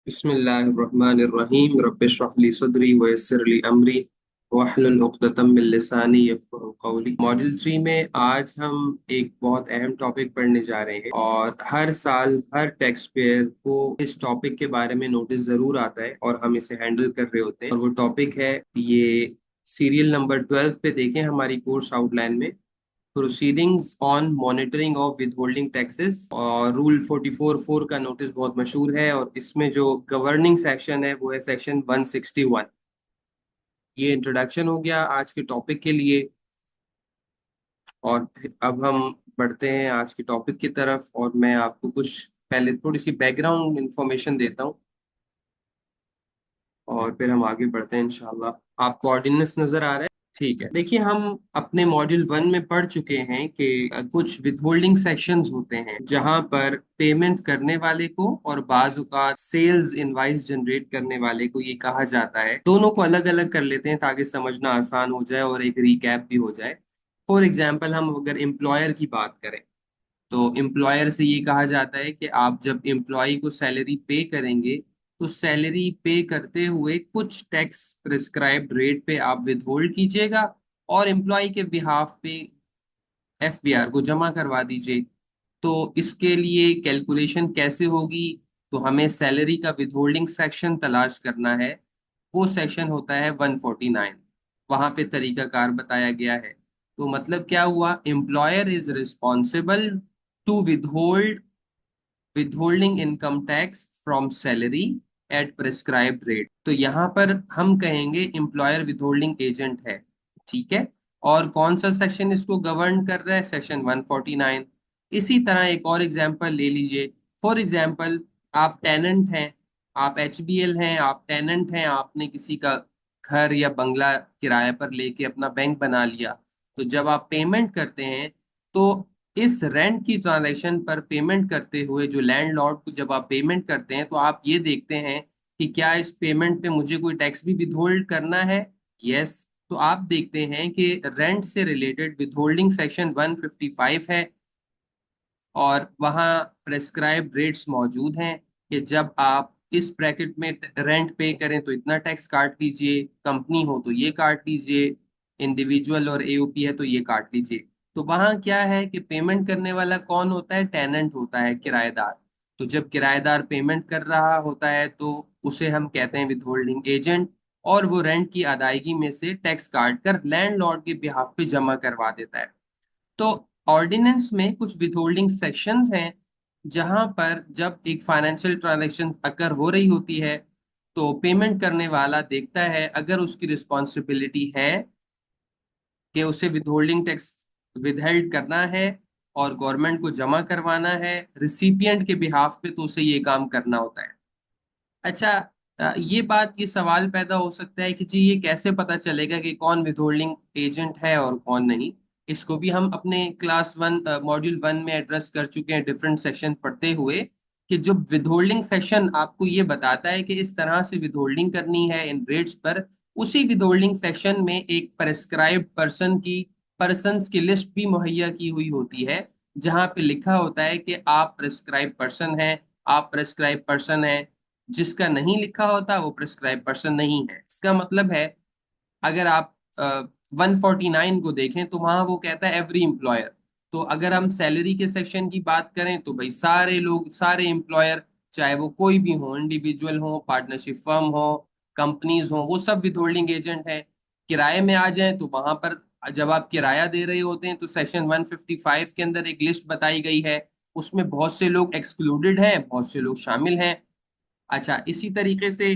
बिस्मिल्लाहिर्रहमानिर्रहीम रब्बिश्रह ली सदरी वयस्सिर ली अमरी वहलुल उक़दतम मिन लिसानी यफ़क़हू क़ौली। मॉड्यूल 3 में आज हम एक बहुत अहम टॉपिक पढ़ने जा रहे हैं और हर साल हर टैक्स पेयर को इस टॉपिक के बारे में नोटिस जरूर आता है और हम इसे हैंडल कर रहे होते हैं। और वो टॉपिक है ये सीरियल नंबर 12 पे देखें हमारी कोर्स आउटलाइन में, proceedings on monitoring of withholding taxes. और रूल 44(4) का नोटिस बहुत मशहूर है और इसमें जो गवर्निंग सेक्शन है वो है सेक्शन 161। ये इंट्रोडक्शन हो गया आज के टॉपिक के लिए और अब हम बढ़ते हैं आज के टॉपिक की तरफ और मैं आपको कुछ पहले थोड़ी सी बैकग्राउंड इंफॉर्मेशन देता हूँ और फिर हम आगे बढ़ते हैं इंशाल्लाह। आपको ऑर्डिनेंस नजर आ रहा है? ठीक है, देखिए हम अपने मॉड्यूल 1 में पढ़ चुके हैं कि कुछ विथहोल्डिंग सेक्शंस होते हैं जहां पर पेमेंट करने वाले को और बाज औक़ात सेल्स इनवाइस जनरेट करने वाले को ये कहा जाता है। दोनों को अलग अलग कर लेते हैं ताकि समझना आसान हो जाए और एक रिकैप भी हो जाए। फॉर एग्जाम्पल, हम अगर एम्प्लॉयर की बात करें तो एम्प्लॉयर से ये कहा जाता है कि आप जब एम्प्लॉय को सैलरी पे करेंगे तो सैलरी पे करते हुए कुछ टैक्स प्रिस्क्राइब्ड रेट पे आप विथहोल्ड कीजिएगा और एम्प्लॉय के बिहाफ पे एफबीआर को जमा करवा दीजिए। तो इसके लिए कैलकुलेशन कैसे होगी? तो हमें सैलरी का विथहोल्डिंग सेक्शन तलाश करना है। वो सेक्शन होता है 149। वहां पे तरीकाकार बताया गया है। तो मतलब क्या हुआ, employer is responsible to withholding income tax from salary at prescribed rate. तो यहाँ पर हम कहेंगे एम्प्लॉयर विथहोल्डिंग एजेंट है। ठीक है। और कौन सा सेक्शन इसको गवर्न कर रहा है? सेक्शन 149। इसी तरह एक और एग्जांपल ले लीजिए। फॉर एग्जांपल, आप टेनेंट हैं, आप एचबीएल हैं, आप टेनेंट हैं, आपने किसी का घर या बंगला किराए पर लेके अपना बैंक बना लिया। तो जब आप पेमेंट करते हैं तो इस रेंट की ट्रांजैक्शन पर पेमेंट करते हुए जो लैंडलॉर्ड को जब आप पेमेंट करते हैं तो आप ये देखते हैं कि क्या इस पेमेंट पे मुझे कोई टैक्स भी विथहोल्ड करना है। यस। तो आप देखते हैं कि रेंट से रिलेटेड विथहोल्डिंग सेक्शन 155 है और वहाँ प्रेस्क्राइब रेट्स मौजूद हैं कि जब आप इस ब्रैकेट में रेंट पे करें तो इतना टैक्स काट लीजिए, कंपनी हो तो ये काट लीजिए, इंडिविजुअल और एओपी है तो ये काट लीजिए। तो वहाँ क्या है कि पेमेंट करने वाला कौन होता है? टेनेंट होता है, किराएदार। तो जब किराएदार पेमेंट कर रहा होता है तो उसे हम कहते हैं विथहोल्डिंग एजेंट, और वो रेंट की अदायगी में से टैक्स काट कर लैंडलॉर्ड के बिहाफ पे जमा करवा देता है। तो ऑर्डिनेंस में कुछ विथहोल्डिंग सेक्शंस हैं जहां पर जब एक फाइनेंशियल ट्रांजैक्शन अकर हो रही होती है तो पेमेंट करने वाला देखता है, अगर उसकी रिस्पॉन्सिबिलिटी है कि उसे विथहोल्डिंग टैक्स विदहेल्ड करना है और गवर्नमेंट को जमा करवाना है रिसिपिएंट के बिहाफ पे, तो उसे ये काम करना होता है। अच्छा, ये सवाल पैदा हो सकता है कि जी ये कैसे पता चलेगा कि कौन विथहोल्डिंग एजेंट है और कौन नहीं? इसको भी हम अपने क्लास 1 मॉड्यूल 1 में एड्रेस कर चुके हैं डिफरेंट सेक्शन पढ़ते हुए, कि जो विथहोल्डिंग सेक्शन आपको ये बताता है कि इस तरह से विथहोल्डिंग करनी है इन रेट्स पर, उसी विथहोल्डिंग सेक्शन में एक प्रेस्क्राइब्ड पर्सन्स की लिस्ट भी मुहैया की हुई होती है जहां पे लिखा होता है कि आप प्रेस्क्राइब पर्सन हैं, आप प्रेस्क्राइब पर्सन हैं। जिसका नहीं लिखा होता वो प्रिस्क्राइब पर्सन नहीं है। इसका मतलब है, अगर आप 149 को देखें तो वहां वो कहता है एवरी एम्प्लॉयर। तो अगर हम सैलरी के सेक्शन की बात करें तो भाई सारे लोग, सारे एम्प्लॉयर, चाहे वो कोई भी हो, इंडिविजुअल हो, पार्टनरशिप फर्म हो, कंपनीज हो, वो सब विथहोल्डिंग एजेंट है। किराए में आ जाए तो वहां पर जब आप किराया दे रहे होते हैं तो सेक्शन 155 के अंदर एक लिस्ट बताई गई है। उसमें बहुत से लोग एक्सक्लूडेड हैं, बहुत से लोग शामिल हैं। अच्छा, इसी तरीके से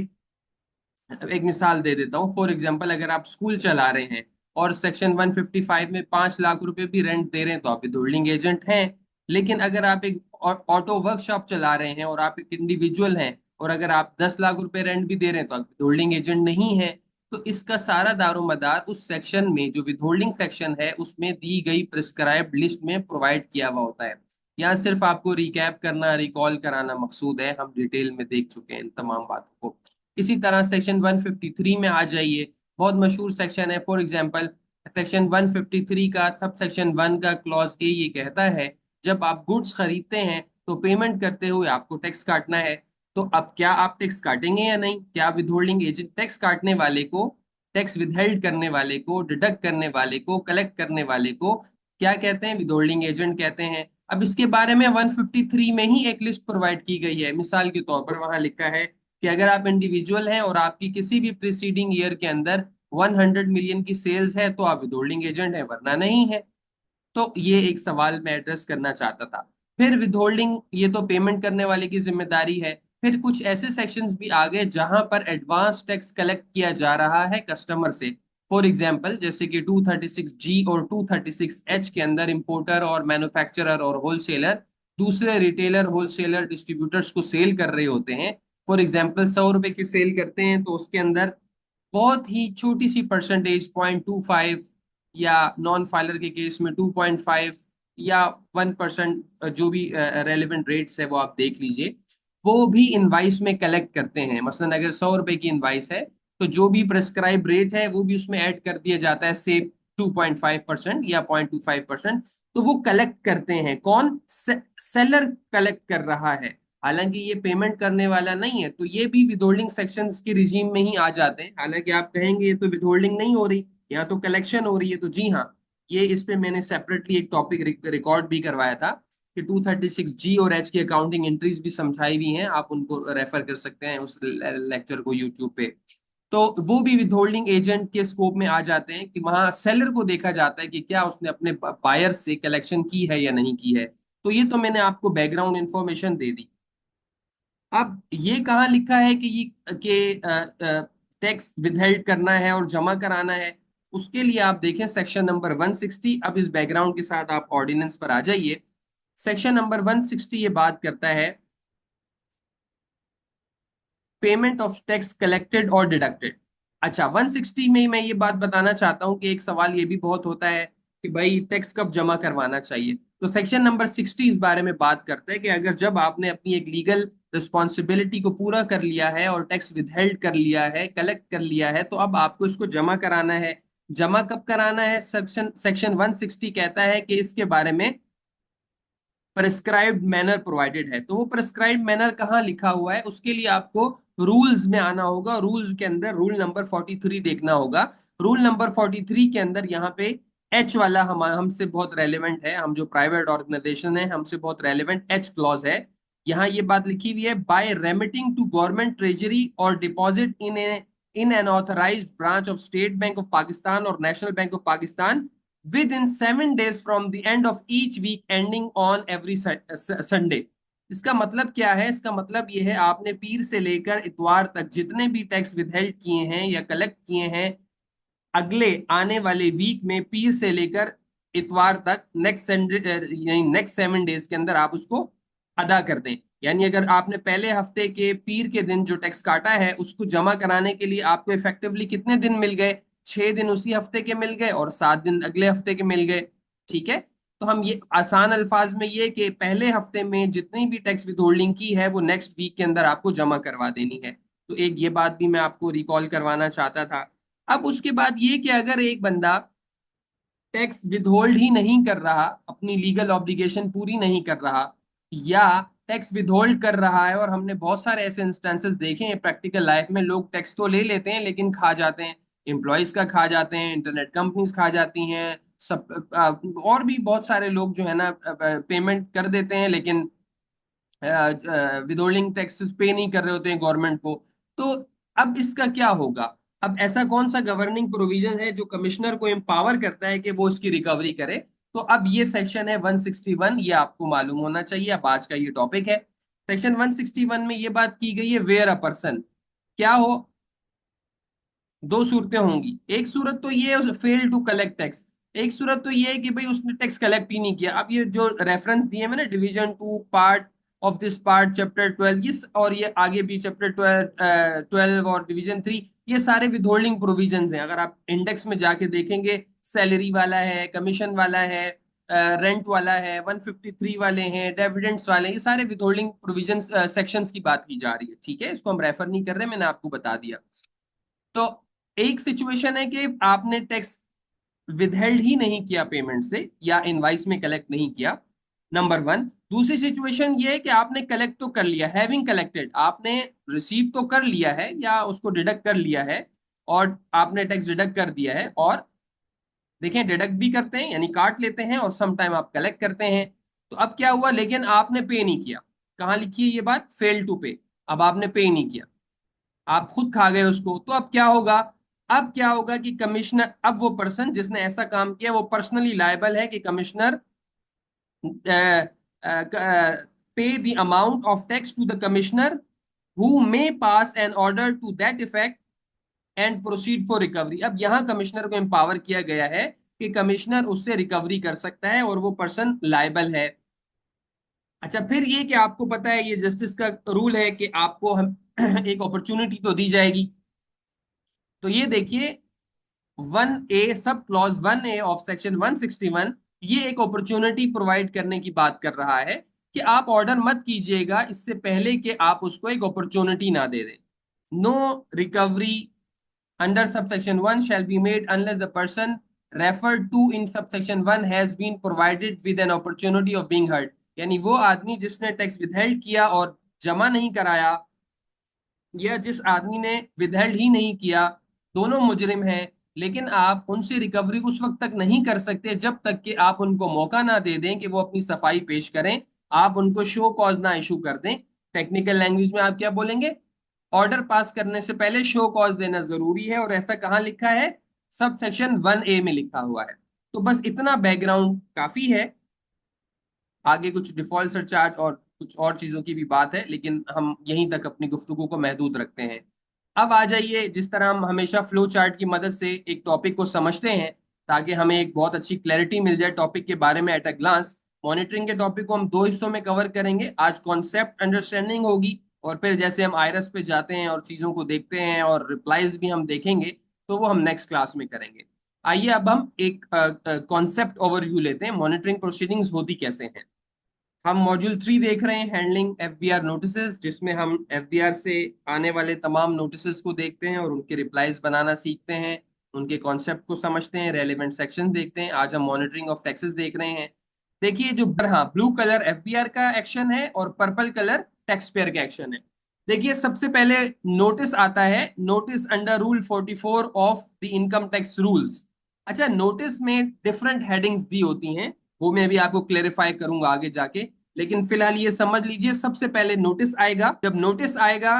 एक मिसाल दे देता हूँ। फॉर एग्जांपल, अगर आप स्कूल चला रहे हैं और सेक्शन 155 में 5 लाख रुपए भी रेंट दे रहे हैं तो आप विथहोल्डिंग एजेंट हैं। लेकिन अगर आप एक ऑटो वर्कशॉप चला रहे हैं और आप एक इंडिविजुअल हैं और अगर आप 10 लाख रुपए रेंट भी दे रहे हैं तो आप विथहोल्डिंग एजेंट नहीं है। तो इसका सारा दारोमदार उस सेक्शन में, जो विथहोल्डिंग सेक्शन है, उसमें दी गई प्रिस्क्राइब्ड लिस्ट में प्रोवाइड किया हुआ होता है। यहाँ सिर्फ आपको रिकैप करना, रिकॉल कराना मकसूद है, हम डिटेल में देख चुके हैं इन तमाम बातों को। इसी तरह सेक्शन 153 में आ जाइए, बहुत मशहूर सेक्शन है। फॉर एग्जांपल, सेक्शन 153 का सब सेक्शन 1 का क्लॉज ए ये कहता है, जब आप गुड्स खरीदते हैं तो पेमेंट करते हुए आपको टैक्स काटना है। तो अब क्या आप टैक्स काटेंगे या नहीं? क्या विदहोल्डिंग एजेंट टैक्स काटने वाले को, टैक्स विदहेल्ड करने वाले को, डिडक्ट करने वाले को, कलेक्ट करने वाले को क्या कहते हैं? विदहोल्डिंग एजेंट कहते हैं। अब इसके बारे में 153 में ही एक लिस्ट प्रोवाइड की गई है। मिसाल के तौर पर वहां लिखा है कि अगर आप इंडिविजुअल हैं और आपकी किसी भी प्रीसीडिंग ईयर के अंदर 100 मिलियन की सेल्स है तो आप विदहोल्डिंग एजेंट है, वरना नहीं है। तो ये एक सवाल मैं एड्रेस करना चाहता था। फिर विदहोल्डिंग, ये तो पेमेंट करने वाले की जिम्मेदारी है। फिर कुछ ऐसे सेक्शंस भी आ गए जहां पर एडवांस टैक्स कलेक्ट किया जा रहा है कस्टमर से। फॉर एग्जांपल जैसे कि 236G और 236H के अंदर इंपोर्टर और मैन्युफैक्चरर और होलसेलर दूसरे रिटेलर, होलसेलर, डिस्ट्रीब्यूटर्स को सेल कर रहे होते हैं। फॉर एग्जांपल 100 रुपए की सेल करते हैं तो उसके अंदर बहुत ही छोटी सी परसेंटेज, 0.25, या नॉन फाइलर के केस में 2.5 या 1%, जो भी रेलिवेंट रेट्स है वो आप देख लीजिए, वो भी इनवाइस में कलेक्ट करते हैं। मसलन अगर 100 रुपए की इनवाइस है तो जो भी प्रेस्क्राइब रेट है वो भी उसमें ऐड कर दिया जाता है, से 2.5% या 0.25%। तो वो कलेक्ट करते हैं कौन? सेलर कलेक्ट कर रहा है। हालांकि ये पेमेंट करने वाला नहीं है, तो ये भी विदहोल्डिंग सेक्शंस की रिजीम में ही आ जाते हैं। हालांकि आप कहेंगे ये तो विदहोल्डिंग नहीं हो रही, यहाँ तो कलेक्शन हो रही है। तो जी हाँ, ये इस पे मैंने सेपरेटली एक टॉपिक रिकॉर्ड भी करवाया था कि 236G और H की अकाउंटिंग एंट्रीज भी समझाई हुई हैं, आप उनको रेफर कर सकते हैं उस लेक्चर को यूट्यूब पे। तो वो भी विदहोल्डिंग एजेंट के स्कोप में आ जाते हैं कि वहां सेलर को देखा जाता है कि क्या उसने अपने बायर से कलेक्शन की है या नहीं की है। तो ये तो मैंने आपको बैकग्राउंड इंफॉर्मेशन दे दी। अब ये कहाँ लिखा है कि ये कि टैक्स विदहेल्ड करना है और जमा कराना है? उसके लिए आप देखें सेक्शन नंबर 160। अब इस बैकग्राउंड के साथ आप ऑर्डिनेंस पर आ जाइए। सेक्शन नंबर 160 ये बात करता है पेमेंट ऑफ टैक्स कलेक्टेड और डिडक्टेड। अच्छा, 160 में ही मैं ये बात बताना चाहता हूँ कि एक सवाल ये भी बहुत होता है कि भाई टैक्स कब जमा करवाना चाहिए। तो सेक्शन नंबर 60 इस बारे में बात करता है कि अगर जब आपने अपनी एक लीगल रिस्पॉन्सिबिलिटी को पूरा कर लिया है और टैक्स विदहेल्ड कर लिया है, कलेक्ट कर लिया है, तो अब आपको इसको जमा कराना है। जमा कब कराना है? सेक्शन सेक्शन 160 कहता है कि इसके बारे में प्रेस्क्राइब्ड मैनर प्रोवाइडेड है। तो वो प्रेस्क्राइब्ड मैनर कहाँ लिखा हुआ है? उसके लिए आपको रूल्स में आना होगा। रूल्स के अंदर रूल नंबर 43 देखना होगा। रूल नंबर 43 के अंदर यहाँ पे एच वाला हम हमसे बहुत रेलेवेंट है, हम जो प्राइवेट ऑर्गेनाइजेशन है हमसे बहुत रेलेवेंट एच क्लॉज है। यहाँ ये बात लिखी हुई है, by remitting to government treasury और deposit in an authorised branch of State Bank of Pakistan और National Bank of Pakistan within 7 days from the end of each week ending on every Sunday। इसका मतलब क्या है? इसका मतलब ये है आपने पीर से लेकर इतवार तक जितने भी टैक्स विदहेल्ड किए हैं या कलेक्ट किए हैं, अगले आने वाले वीक में पीर से लेकर इतवार तक नेक्स्ट संडे, यानी नेक्स्ट 7 डेज के अंदर आप उसको अदा कर दें। यानी अगर आपने पहले हफ्ते के पीर के दिन जो टैक्स काटा है उसको जमा कराने के लिए आपको इफेक्टिवली कितने दिन मिल गए? 6 दिन उसी हफ्ते के मिल गए और 7 दिन अगले हफ्ते के मिल गए। ठीक है। तो हम ये आसान अल्फाज में ये कि पहले हफ्ते में जितनी भी टैक्स विदहोल्डिंग की है वो नेक्स्ट वीक के अंदर आपको जमा करवा देनी है। तो एक ये बात भी मैं आपको रिकॉल करवाना चाहता था। अब उसके बाद ये कि अगर एक बंदा टैक्स विदहोल्ड ही नहीं कर रहा, अपनी लीगल ऑब्लिगेशन पूरी नहीं कर रहा, या टैक्स विदहोल्ड कर रहा है, और हमने बहुत सारे ऐसे इंस्टेंसेस देखे हैं प्रैक्टिकल लाइफ में, लोग टैक्स तो ले लेते हैं लेकिन खा जाते हैं। एम्प्लॉयज का खा जाते हैं, इंटरनेट कंपनीज खा जाती हैं, सब और भी बहुत सारे लोग जो है ना पेमेंट कर देते हैं लेकिन विदहोल्डिंग टैक्सेस पे नहीं कर रहे होते हैं गवर्नमेंट को। तो अब इसका क्या होगा? अब ऐसा कौन सा गवर्निंग प्रोविजन है जो कमिश्नर को एम्पावर करता है कि वो इसकी रिकवरी करे? तो अब ये सेक्शन है 161, ये आपको मालूम होना चाहिए, अब आज का ये टॉपिक है। सेक्शन 161 में ये बात की गई है, वेयर अ पर्सन क्या हो, दो सूरतें होंगी। एक सूरत तो ये है फेल टू कलेक्ट टैक्स, एक सूरत तो ये है कि भाई उसने टैक्स कलेक्ट ही नहीं किया। अब ये जो रेफरेंस दिए मैंने, division 2 part of this part chapter 12, ये और ये आगे भी चैप्टर 12 और डिवीजन 3, ये सारे विदहोल्डिंग प्रोविजंस हैं। अगर आप इंडेक्स में जाके देखेंगे, सैलरी वाला है, कमीशन वाला है, रेंट वाला है, 153 वाले हैं, डिविडेंड्स वाले हैं, ये सारे विदहोल्डिंग प्रोविजंस सेक्शंस की बात की जा रही है। ठीक है, इसको हम रेफर नहीं कर रहे, मैंने आपको बता दिया। तो एक सिचुएशन है कि आपने टैक्स विदहेल्ड ही नहीं किया पेमेंट से, या इनवाइस में कलेक्ट नहीं किया, नंबर वन। दूसरी सिचुएशन ये है कि आपने कलेक्ट तो कर लिया, हैविंग कलेक्टेड, आपने रिसीव तो कर लिया है या उसको डिडक्ट कर लिया है, और आपने टैक्स डिडक्ट कर दिया है, और देखें डिडक्ट भी करते हैं यानी काट लेते हैं, और सम टाइम आप कलेक्ट करते हैं। तो अब क्या हुआ, लेकिन आपने पे नहीं किया। कहाँ लिखी है ये बात, फेल टू पे। अब आपने पे नहीं किया, आप खुद खा गए उसको। तो अब क्या होगा, अब क्या होगा कि कमिश्नर, अब वो पर्सन जिसने ऐसा काम किया वो पर्सनली लायबल है कि commissioner pay the amount of tax to the commissioner, who may pass an order to that effect and proceed for recovery। अब यहाँ कमिश्नर को एम्पावर किया गया है कि कमिश्नर उससे रिकवरी कर सकता है और वो पर्सन लायबल है। अच्छा, फिर ये कि आपको पता है ये जस्टिस का रूल है कि आपको हम एक अपॉर्चुनिटी तो दी जाएगी। तो ये देखिए, 1A sub clause 1A of section 161 ये एक अपॉर्चुनिटी प्रोवाइड करने की बात कर रहा है कि आप ऑर्डर मत कीजिएगा इससे पहले कि आप उसको एक अपॉर्चुनिटी ना दे दें। No recovery under subsection 1 shall be made unless the person referred to in subsection 1 has been provided with an opportunity of being heard। यानी वो आदमी जिसने टैक्स विदहेल्ड किया और जमा नहीं कराया, या जिस आदमी ने विदहेल्ड ही नहीं किया, दोनों मुजरिम हैं, लेकिन आप उनसे रिकवरी उस वक्त तक नहीं कर सकते जब तक कि आप उनको मौका ना दे दें कि वो अपनी सफाई पेश करें, आप उनको शो कॉज ना इशू कर दें। टेक्निकल लैंग्वेज में आप क्या बोलेंगे, ऑर्डर पास करने से पहले शो कॉज देना जरूरी है, और ऐसा कहाँ लिखा है, सब सेक्शन 1A में लिखा हुआ है। तो बस इतना बैकग्राउंड काफी है। आगे कुछ डिफॉल्ट सरचार्ज और कुछ और चीजों की भी बात है, लेकिन हम यहीं तक अपनी गुफ्तगू को महदूद रखते हैं। अब आ जाइए, जिस तरह हम हमेशा फ्लो चार्ट की मदद से एक टॉपिक को समझते हैं ताकि हमें एक बहुत अच्छी क्लैरिटी मिल जाए टॉपिक के बारे में एट अ ग्लांस। मॉनिटरिंग के टॉपिक को हम दो हिस्सों में कवर करेंगे, आज कॉन्सेप्ट अंडरस्टैंडिंग होगी, और फिर जैसे हम आयरस पे जाते हैं और चीजों को देखते हैं और रिप्लाईज भी हम देखेंगे, तो वो हम नेक्स्ट क्लास में करेंगे। आइए अब हम एक कॉन्सेप्ट ओवरव्यू लेते हैं, मॉनिटरिंग प्रोसीडिंग्स होती कैसे हैं। हम मॉड्यूल 3 देख रहे हैं, हैंडलिंग एफबीआर नोटिसेस, जिसमें हम एफबीआर से आने वाले तमाम नोटिसेस को देखते हैं और उनके रिप्लाईज बनाना सीखते हैं, उनके कॉन्सेप्ट को समझते हैं, रेलेवेंट सेक्शन देखते हैं। आज हम मॉनिटरिंग ऑफ टैक्सेस देख रहे हैं। देखिए जो, हाँ, ब्लू कलर एफबीआर का एक्शन है और पर्पल कलर टैक्स पेयर का एक्शन है। देखिए सबसे पहले नोटिस आता है, notice under rule 44 of the income tax rules. अच्छा, नोटिस में डिफरेंट हेडिंग्स दी होती हैं, वो मैं भी आपको क्लेरिफाई करूंगा आगे जाके, लेकिन फिलहाल ये समझ लीजिए सबसे पहले नोटिस आएगा। जब नोटिस आएगा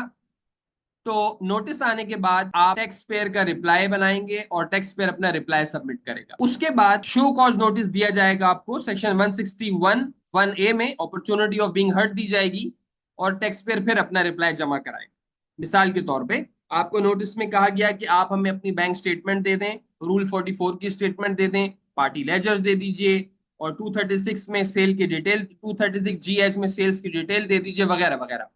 तो नोटिस आने के बाद आप टैक्स पेयर का रिप्लाई बनाएंगे और टैक्स पेयर अपना रिप्लाई सबमिट करेगा। उसके बाद शो कॉज नोटिस दिया जाएगा आपको, सेक्शन 161 1A में अपॉर्चुनिटी ऑफ बीइंग हर्ट दी जाएगी, और टैक्स पेयर फिर अपना रिप्लाई जमा कराएगा। मिसाल के तौर पे आपको नोटिस में कहा गया कि आप हमें अपनी बैंक स्टेटमेंट दे दें, रूल 44 की स्टेटमेंट दे दें, पार्टी लेजर्स दे दीजिए, और 236 में सेल की डिटेल, 236GH में सेल्स की डिटेल दे दीजिए, वगैरह वगैरह।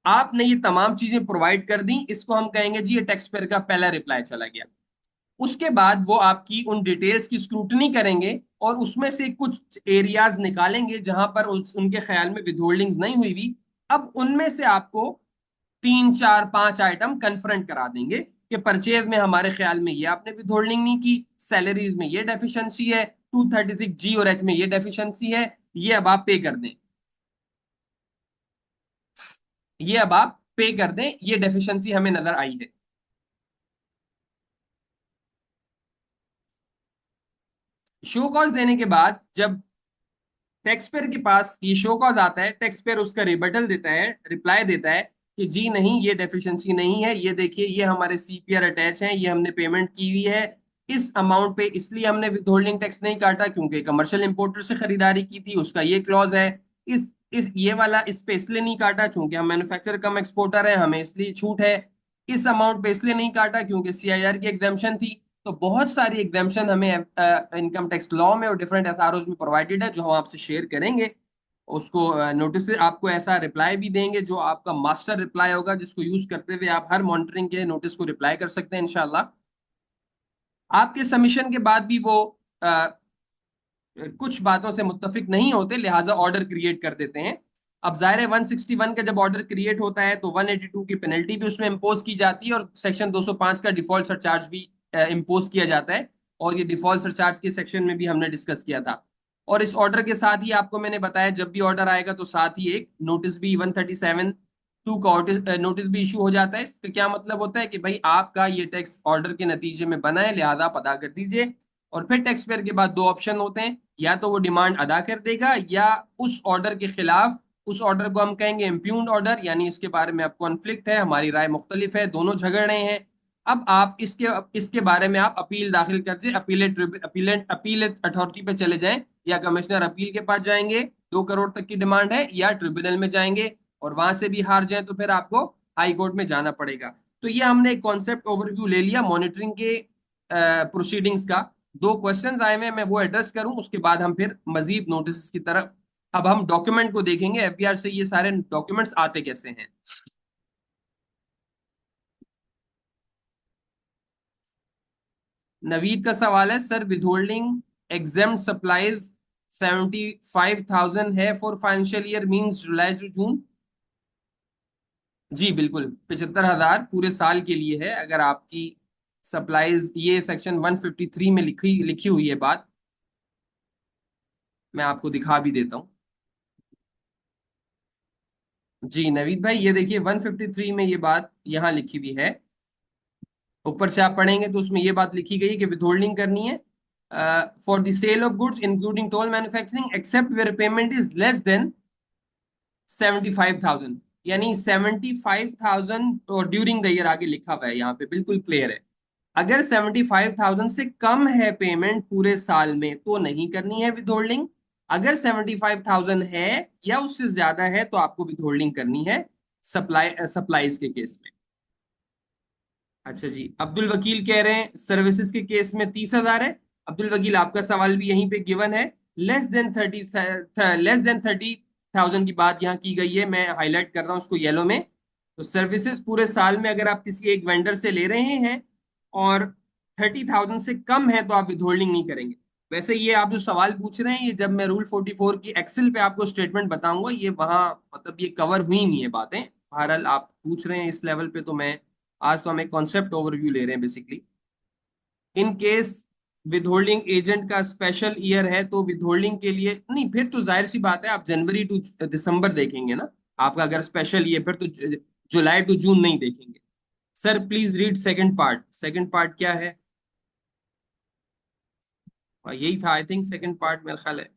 आपने ये तमाम चीजें प्रोवाइड कर दी, इसको हम कहेंगे जी ये टैक्स पेयर का पहला रिप्लाई चला गया। उसके बाद वो आपकी उन डिटेल्स की स्क्रूटनी करेंगे और उसमें से कुछ एरियाज निकालेंगे जहां पर उनके ख्याल में विदहोल्डिंग्स नहीं हुई भी। अब उनमें से आपको 3 4 5 आइटम कन्फ्रंट करा देंगे कि परचेज में हमारे ख्याल में ये आपने विदहोल्डिंग नहीं की, सैलरीज में ये डेफिशिएंसी है, 236G और H में ये डेफिशिएंसी है, ये अब आप पे कर दें, ये अब आप पे कर दें, ये डेफिशिएंसी हमें नजर आई है। शो कॉज देने के बाद जब टैक्स पेयर के पास ये शो कॉज आता है, टैक्स पेयर उसका रिबटल देता है, रिप्लाई देता है कि जी नहीं ये डेफिशिएंसी नहीं है, ये देखिए ये हमारे सीपीआर अटैच हैं, ये हमने पेमेंट की हुई है इस अमाउंट पे, इसलिए हमने विथहोल्डिंग टैक्स नहीं काटा क्योंकि कमर्शियल इंपोर्टर से खरीदारी की थी, उसका ये क्लॉज है। इस ये वाला इस पे इसलिए नहीं काटा क्योंकि हम मैन्युफैक्चरर कम एक्सपोर्टर है, हमें इसलिए छूट है। इस अमाउंट पे इसलिए नहीं काटा क्योंकि सीआईआर की एग्जाम्पशन थी। तो बहुत सारी एग्जाम्पशन हमें इनकम टैक्स लॉ में और डिफरेंट एथआरओज में प्रोवाइडेड है, जो हम आपसे शेयर करेंगे। उसको नोटिस आपको ऐसा रिप्लाई भी देंगे जो आपका मास्टर रिप्लाई होगा, जिसको यूज करते हुए आप हर मॉनिटरिंग के नोटिस को रिप्लाई कर सकते हैं इंशाल्लाह। आपके सबमिशन के बाद भी वो कुछ बातों से मुत्तफिक नहीं होते, लिहाजा ऑर्डर क्रिएट कर देते हैं। अब जाहिर है 161 का जब ऑर्डर क्रिएट होता है तो 182 की पेनल्टी भी उसमें इम्पोज की जाती है, और सेक्शन 205 का डिफॉल्ट सरचार्ज भी इम्पोज किया जाता है, और ये डिफॉल्ट सरचार्ज के सेक्शन में भी हमने डिस्कस किया था। और इस ऑर्डर के साथ ही आपको मैंने बताया जब भी ऑर्डर आएगा तो साथ ही एक नोटिस भी 137(2) का नोटिस भी इशू हो जाता है। इसका क्या मतलब होता है कि भाई आपका ये टैक्स ऑर्डर के नतीजे में बना है, लिहाजा आप अदा कर दीजिए। और फिर टैक्स पेयर के बाद दो ऑप्शन होते हैं, या तो वो डिमांड अदा कर देगा, या उस ऑर्डर के खिलाफ, उस ऑर्डर को हम कहेंगे इम्प्यून्ड ऑर्डर, यानी इसके बारे में अब कॉन्फ्लिक्ट है, हमारी राय मुख्तलिफ है, दोनों झगड़ रहे हैं। अब आप इसके इसके बारे में आप अपील दाखिल करके अपीलेट अथॉरिटी पे चले जाएं, या कमिश्नर अपील के पास जाएंगे, 2 करोड़ तक की डिमांड है, या ट्रिब्यूनल में जाएंगे, और वहां से भी हार जाए तो फिर आपको हाई कोर्ट में जाना पड़ेगा। तो ये हमने एक कॉन्सेप्ट ओवरव्यू ले लिया मॉनिटरिंग के प्रोसीडिंग्स का। 2 क्वेश्चंस आए हुए हैं, मैं वो एड्रेस करूं, उसके बाद हम फिर मजीद नोटिस की तरफ, अब हम डॉक्यूमेंट को देखेंगे एफबीआर से ये सारे डॉक्यूमेंट्स आते कैसे हैं। नवीद का सवाल है, सर विदहोल्डिंग एग्जेम्प्ट सप्लाईज 75,000 है for financial year means July to June. जी बिल्कुल, 75,000 पूरे साल के लिए है। अगर आपकी सप्लाईज, ये सेक्शन 153 में लिखी लिखी हुई है बात, मैं आपको दिखा भी देता हूँ। जी नवीद भाई, ये देखिए 153 में ये बात यहाँ लिखी हुई है। ऊपर से आप पढ़ेंगे तो उसमें ये बात लिखी गई है कि विथहोल्डिंग करनी है for the sale of goods including toll manufacturing except where payment is less than 75,000, यानी 75,000 और ड्यूरिंग द ईयर आगे लिखा हुआ है, यहाँ पे बिल्कुल क्लियर है। अगर 75,000 से कम है पेमेंट पूरे साल में तो नहीं करनी है विथहोल्डिंग। अगर 75,000 है या उससे ज्यादा है तो आपको विथहोल्डिंग करनी है सप्लाईज के केस में। अच्छा जी, अब्दुल वकील कह रहे हैं सर्विसेज के केस में 30,000 है। अब्दुल वकील, आपका सवाल भी यहीं पे गिवन है। लेस देन 30,000 की बात यहाँ की गई है, मैं हाईलाइट कर रहा हूँ उसको येलो में। तो सर्विसेज पूरे साल में अगर आप किसी एक वेंडर से ले रहे हैं और 30,000 से कम है तो आप विथहोल्डिंग नहीं करेंगे। वैसे ये आप जो सवाल पूछ रहे हैं, ये जब मैं रूल 44 की एक्सेल पे आपको स्टेटमेंट बताऊंगा, ये वहां मतलब ये कवर हुई नहीं है बातें। बहरहाल आप पूछ रहे हैं इस लेवल पे, तो मैं, आज तो हम एक कॉन्सेप्ट ओवरव्यू ले रहे हैं बेसिकली। इन केस विथहोल्डिंग एजेंट का स्पेशल ईयर है तो विथहोल्डिंग के लिए नहीं, फिर तो जाहिर सी बात है आप जनवरी टू दिसंबर देखेंगे ना। आपका अगर स्पेशल ईयर, फिर तो जुलाई टू जून नहीं देखेंगे। Sir please read second part. Second part क्या है? यही था आई थिंक सेकंड पार्ट, मेरा ख्याल है।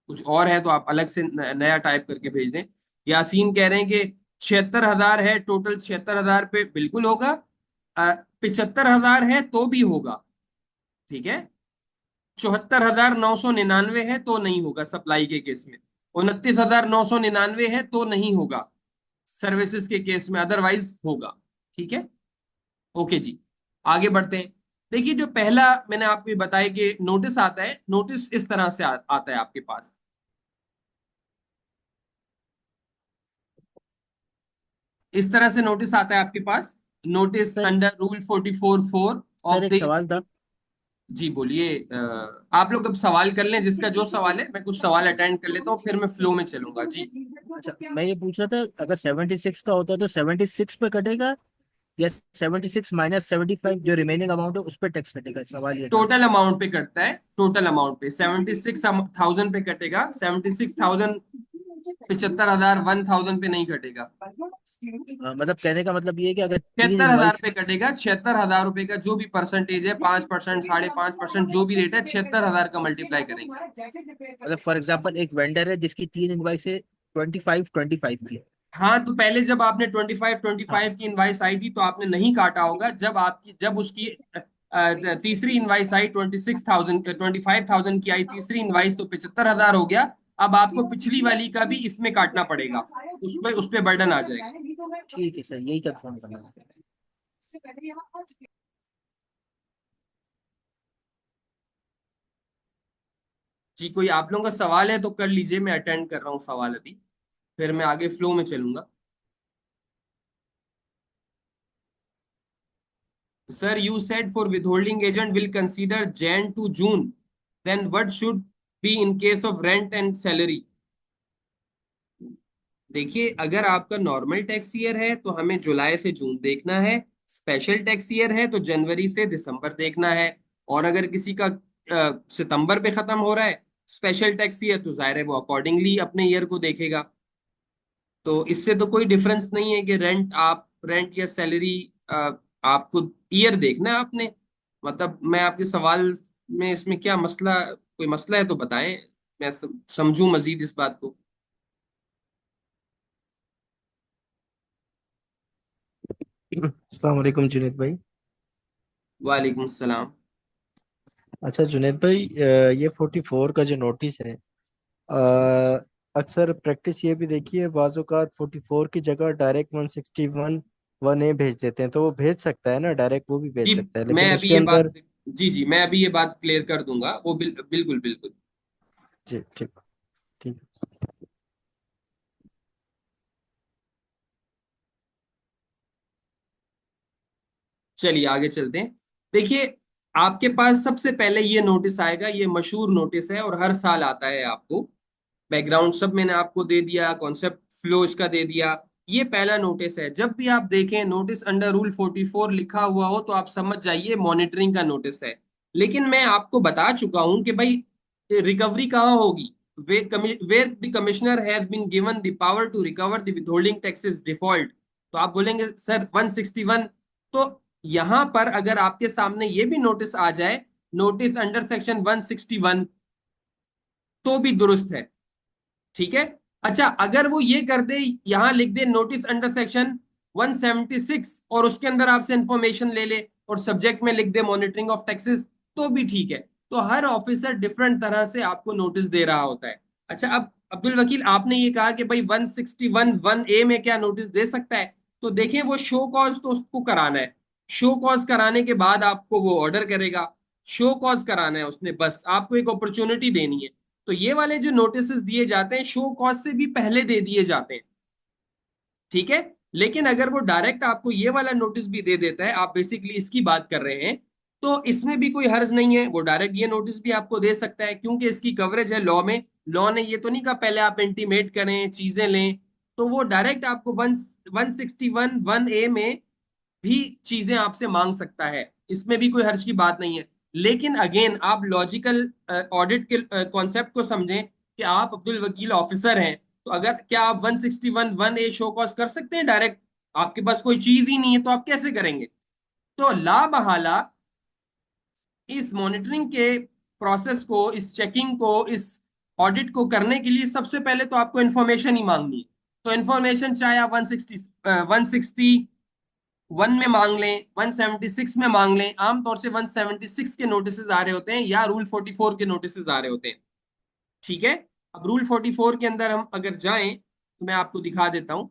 कुछ और है तो आप अलग से नया टाइप करके भेज दें। यासीन कह रहे हैं कि 76,000 है टोटल, 76,000 पे बिल्कुल होगा। 75,000 है तो भी होगा, ठीक है। 74,999 है तो नहीं होगा सप्लाई के केस में। 29,999 है तो नहीं होगा सर्विसेज के केस में, अदरवाइज होगा। ठीक है, ओके जी, आगे बढ़ते हैं। देखिए जो पहला मैंने आपको ये बताया कि नोटिस आता है, नोटिस इस तरह से आता है आपके पास। इस तरह से नोटिस आता है आपके पास, notice sir under rule 44(4) sir of एक द। सवाल था। जी बोलिए। आप लोग अब सवाल कर लें, जिसका जो सवाल है, मैं कुछ सवाल अटेंड कर लेता हूँ, फिर मैं फ्लो में चलूंगा जी। अच्छा, मैं ये पूछ रहा था, अगर 76 का होता है तो 76 पे कटेगा, या 76 माइनस 75 जो रिमेनिंग अमाउंट है उस पर टैक्स कटेगा? सवाल ये था। टोटल अमाउंट पे कटता है, टोटल अमाउंट पे 76,000 पे कटेगा। 76,000, 75,000, 1,000 पे नहीं कटेगा। मतलब कहने का मतलब ये है कि अगर तीन 76,000 इनवाइस, पे कटेगा। 76,000 रुपए का जो भी परसेंटेज है, 5%, 5.5%, जो भी रेट है, 76,000 का मल्टीप्लाई करेंगे। मतलब फॉर एग्जांपल एक वेंडर है जिसकी तीन इनवाइस है 25 की है। हाँ, तो पहले जब आपने 25 हाँ। 25 की इनवाइस आई थी तो आपने नहीं काटा होगा। जब उसकी तीसरी इनवाइस आई 26,000, 25,000 की आई तीसरी इनवाइस, तो 75,000 हो गया। अब आपको पिछली वाली का भी इसमें काटना पड़ेगा, उस पे बर्डन आ जाएगा। ठीक है सर, यही कंफर्म करना है। जी, कोई आप लोगों का सवाल है तो कर लीजिए, मैं अटेंड कर रहा हूँ सवाल अभी, फिर मैं आगे फ्लो में चलूंगा। Sir you said for withholding agent will consider Jan to June, then what should be in case of rent and salary. देखिए, अगर आपका नॉर्मल टैक्स ईयर है तो हमें जुलाई से जून देखना है। स्पेशल टैक्स ईयर है तो जनवरी से दिसंबर देखना है। और अगर किसी का सितंबर पे खत्म हो रहा है, स्पेशल टैक्स ईयर, तो जाहिर है वो अकॉर्डिंगली अपने ईयर को देखेगा। तो इससे तो कोई डिफरेंस नहीं है कि रेंट या सैलरी, आपको ईयर देखना है आपने। मतलब मैं आपके सवाल में इसमें क्या मसला, कोई मसला है तो बताएं, मैं समझूं मजीद इस बात को। अस्सलाम वालेकुम जुनेद भाई। वालेकुम सलाम। अच्छा जुनेद भाई, ये 44 का जो नोटिस है, अक्सर प्रैक्टिस ये भी देखी है, बाज़ औक़ात 44 की जगह डायरेक्ट 161 1A भेज देते हैं, तो वो भेज सकता है ना, डायरेक्ट वो भी भेज जी, सकता है, मैं लेकिन अभी उसके ये बात, अंदर। जी जी, मैं अभी ये बात क्लियर कर दूंगा, वो बिल्कुल बिल्कुल। जी ठीक। ठीक। चलिए आगे चलते हैं। देखिए, आपके पास सबसे पहले ये नोटिस आएगा, ये मशहूर नोटिस है और हर साल आता है आपको। बैकग्राउंड सब मैंने आपको दे दिया, कॉन्सेप्ट फ्लो इसका दे दिया। ये पहला नोटिस है। जब भी आप देखें नोटिस अंडर रूल 44 लिखा हुआ हो तो आप समझ जाइए मॉनिटरिंग का नोटिस है। लेकिन मैं आपको बता चुका हूं कि भाई रिकवरी कहाँ होगी, where the commissioner has been given the power to recover the withholding taxes default. तो आप बोलेंगे सर 161, तो यहां पर अगर आपके सामने ये भी नोटिस आ जाए, नोटिस अंडर सेक्शन 161, तो भी दुरुस्त है। ठीक है। अच्छा, अगर वो ये कर दे, यहां लिख दे नोटिस अंडर सेक्शन 176 और उसके अंदर आपसे इंफॉर्मेशन ले ले और सब्जेक्ट में लिख दे मॉनिटरिंग ऑफ टैक्सेस, तो भी ठीक है। तो हर ऑफिसर डिफरेंट तरह से आपको नोटिस दे रहा होता है। अच्छा, अब अब्दुल वकील आपने ये कहा कि भाई 161 1A में क्या नोटिस दे सकता है, तो देखें वो शो कॉज तो उसको कराना है। शो कॉज कराने के बाद आपको वो ऑर्डर करेगा। शो कॉज कराना है उसने, बस आपको एक अपॉर्चुनिटी देनी है। तो ये वाले जो नोटिस दिए जाते हैं शो कॉज से भी पहले दे दिए जाते हैं। ठीक है। लेकिन अगर वो डायरेक्ट आपको ये वाला नोटिस भी दे देता है, आप बेसिकली इसकी बात कर रहे हैं, तो इसमें भी कोई हर्ज नहीं है, वो डायरेक्ट ये नोटिस भी आपको दे सकता है क्योंकि इसकी कवरेज है लॉ में। लॉ ने ये तो नहीं कहा पहले आप इंटीमेट करें चीजें लें, तो वो डायरेक्ट आपको 161 1A में भी चीजें आपसे मांग सकता है। इसमें भी कोई हर्ज की बात नहीं है। लेकिन अगेन आप लॉजिकल ऑडिट के कॉन्सेप्ट को समझें कि आप अब्दुल वकील ऑफिसर हैं, तो अगर क्या आप 161 1A शो कॉज कर सकते हैं डायरेक्ट? आपके पास कोई चीज ही नहीं है तो आप कैसे करेंगे? तो ला बहाला इस मॉनिटरिंग के प्रोसेस को, इस चेकिंग को, इस ऑडिट को करने के लिए सबसे पहले तो आपको इंफॉर्मेशन ही मांगनी है। तो इंफॉर्मेशन चाहे आप 161 में मांग लें, 176 में मांग लें, आमतौर से 176 के नोटिस आ रहे होते हैं या रूल 44 के नोटिस आ रहे होते हैं। ठीक है। अब रूल 44 के अंदर हम अगर जाएं तो मैं आपको दिखा देता हूं।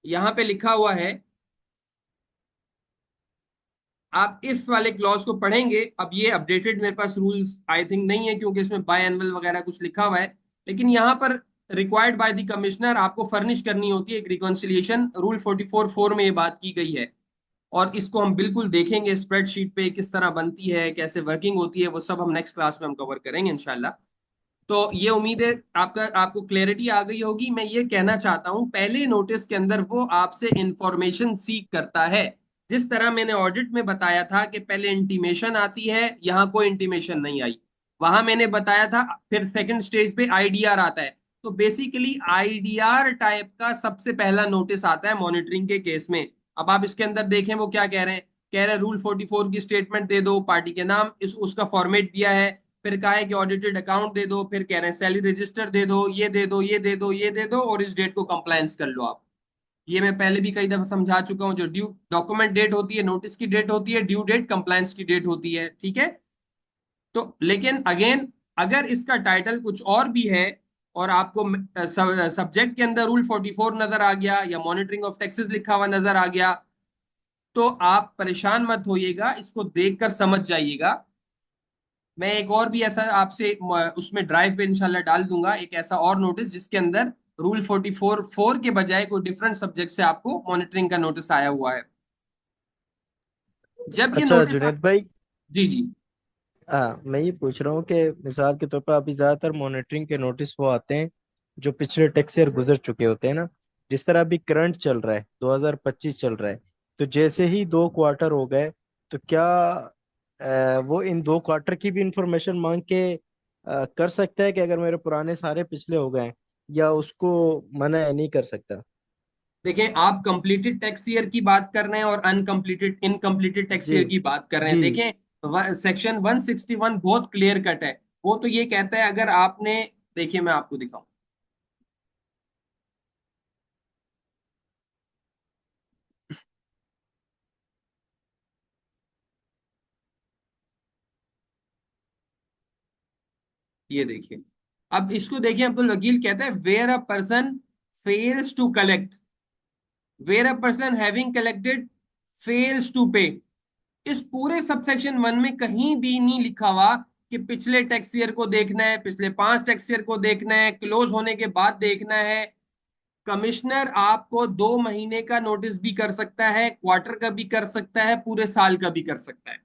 यहां पे लिखा हुआ है, आप इस वाले क्लॉज को पढ़ेंगे। अब ये अपडेटेड मेरे पास रूल्स आई थिंक नहीं है क्योंकि इसमें बाय एनुअल वगैरह कुछ लिखा हुआ है। लेकिन यहाँ पर रिक्वायर्ड बाय द कमिश्नर आपको फर्निश करनी होती है एक रिकॉन्सिलिएशन, रूल 44 में ये बात की गई है। और इसको हम बिल्कुल देखेंगे स्प्रेडशीट पे किस तरह बनती है, कैसे वर्किंग होती है, वो सब हम नेक्स्ट क्लास में हम कवर करेंगे इंशाल्लाह। तो ये उम्मीद है आपको क्लैरिटी आ गई होगी। मैं ये कहना चाहता हूं, पहले नोटिस के अंदर वो आपसे इंफॉर्मेशन सीख करता है। जिस तरह मैंने ऑडिट में बताया था कि पहले इंटीमेशन आती है, यहाँ कोई इंटीमेशन नहीं आई, वहां मैंने बताया था फिर सेकंड स्टेज पे आईडीआर आता है। तो बेसिकली आईडीआर टाइप का सबसे पहला नोटिस आता है मॉनिटरिंग के केस में। अब आप इसके अंदर देखें वो क्या कह रहे हैं। कह रहे हैं रूल 44 की स्टेटमेंट दे दो, पार्टी के नाम इस उसका फॉर्मेट दिया है। फिर कहा है कि ऑडिटेड अकाउंट दे दो, फिर कह रहे हैं सैलरी रजिस्टर दे दो, ये दे दो, ये दे दो, ये दे दो, और इस डेट को कंप्लायंस कर लो आप। ये मैं पहले भी कई दफा समझा चुका हूं, जो ड्यू डॉक्यूमेंट डेट होती है, नोटिस की डेट होती है, ड्यू डेट कंप्लायंस की डेट होती है। ठीक है। तो लेकिन अगेन, अगर इसका टाइटल कुछ और भी है और आपको सब्जेक्ट के अंदर रूल 44 नजर आ गया या मॉनिटरिंग ऑफ टैक्सेस लिखा हुआ नजर आ गया, तो आप परेशान मत होइएगा, इसको देखकर समझ जाइएगा। मैं एक और भी ऐसा आपसे उसमें ड्राइव पे इंशाल्लाह डाल दूंगा, एक ऐसा और नोटिस जिसके अंदर रूल 44 के बजाय कोई डिफरेंट सब्जेक्ट से आपको मॉनिटरिंग का नोटिस आया हुआ है। जब ये अच्छा नोटिस जुनेद भाई, जी जी। हाँ मैं ये पूछ रहा हूँ कि मिसाल के तौर पर अभी ज्यादातर मॉनिटरिंग के नोटिस वो आते हैं जो पिछले टैक्स ईयर गुजर चुके होते हैं ना, जिस तरह अभी करंट चल रहा है 2025 चल रहा है, तो जैसे ही 2 क्वार्टर हो गए, तो क्या वो इन 2 क्वार्टर की भी इंफॉर्मेशन मांग के कर सकता है कि अगर मेरे पुराने सारे पिछले हो गए, या उसको मना नहीं कर सकता? देखें, आप कंप्लीटेड टैक्स ईयर की बात कर रहे हैं और अनकंप्लीटेड इनकंप्लीटेड टैक्स जी। ईयर की बात कर रहे हैं। जी। देखें, सेक्शन 161 बहुत क्लियर कट है। वो तो ये कहता है अगर आपने, देखिए मैं आपको दिखाऊं, ये देखिए, अब इसको देखिए, अब्दुल वकील कहता है where a person fails to collect, where a person having collected fails to pay. इस पूरे सबसेक्शन 1 में कहीं भी नहीं लिखा हुआ कि पिछले टैक्स ईयर को देखना है, पिछले 5 टैक्स ईयर को देखना है, क्लोज होने के बाद देखना है। कमिश्नर आपको 2 महीने का नोटिस भी कर सकता है, क्वार्टर का भी कर सकता है, पूरे साल का भी कर सकता है।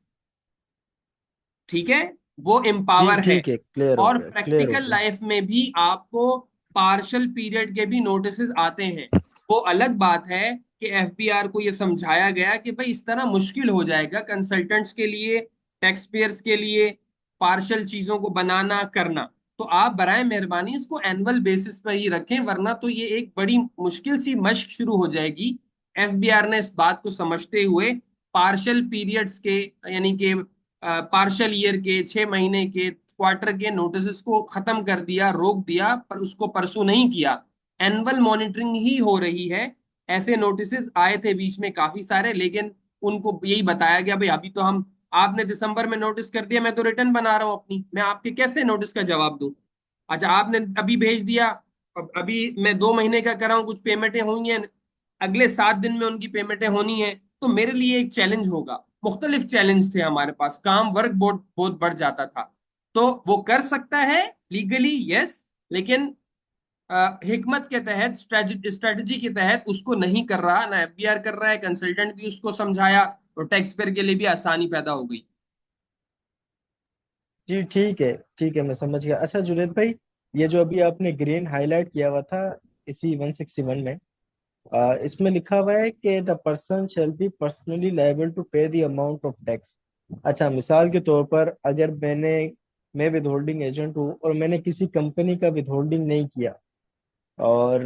ठीक है, वो जी एम्पावर है। ठीक है, क्लियर हो और गया, क्लियर हो प्रैक्टिकल गया। लाइफ में भी आपको पार्शियल पीरियड के भी नोटिसेस आते हैं। वो अलग बात है कि एफबीआर को ये समझाया गया कि भाई इस तरह मुश्किल हो जाएगा कंसल्टेंट्स के लिए, टैक्स पेयर्स के लिए, पार्शियल चीजों को बनाना करना। तो आप बराए मेहरबानी इसको एनुअल बेसिस पर ही रखें, वरना तो ये एक बड़ी मुश्किल सी मश्क शुरू हो जाएगी। एफबीआर ने इस बात को समझते हुए पार्शियल पीरियड्स के, यानी कि पार्शियल ईयर के, 6 महीने के, क्वार्टर के नोटिस को खत्म कर दिया, रोक दिया, पर उसको परसू नहीं किया। एनुअल मॉनिटरिंग ही हो रही है। ऐसे नोटिस आए थे बीच में काफी सारे, लेकिन उनको यही बताया गया भाई अभी तो हम, आपने दिसंबर में नोटिस कर दिया, मैं तो रिटर्न बना रहा हूँ अपनी, मैं आपके कैसे नोटिस का जवाब दूं। अच्छा, आपने अभी भेज दिया, अभी मैं 2 महीने का कर रहा हूँ, कुछ पेमेंटें होंगी हैं, अगले 7 दिन में उनकी पेमेंटें होनी है, तो मेरे लिए एक चैलेंज होगा। मुख्तलिफ चैलेंज थे हमारे पास, काम वर्क बहुत बहुत बढ़ जाता था। तो वो कर सकता है लीगली, यस, लेकिन हिकमत के तहत, स्ट्रेटजी के तहत उसको नहीं कर रहा, ना एफबीआर कर रहा है, कंसल्टेंट भी उसको समझाया, और टैक्स पेयर के लिए भी आसानी पैदा हो गई। जी ठीक है, ठीक है, मैं समझ गया। अच्छा जुनेद भाई, ये जो अभी आपने ग्रीन हाईलाइट किया हुआ था इसी 161 में, इसमें लिखा हुआ है कि the person shall be personally liable to pay the amount of tax. अच्छा, मिसाल के तौर पर अगर मैं विद होल्डिंग एजेंट हूँ और मैंने किसी कंपनी का विद होल्डिंग नहीं किया, और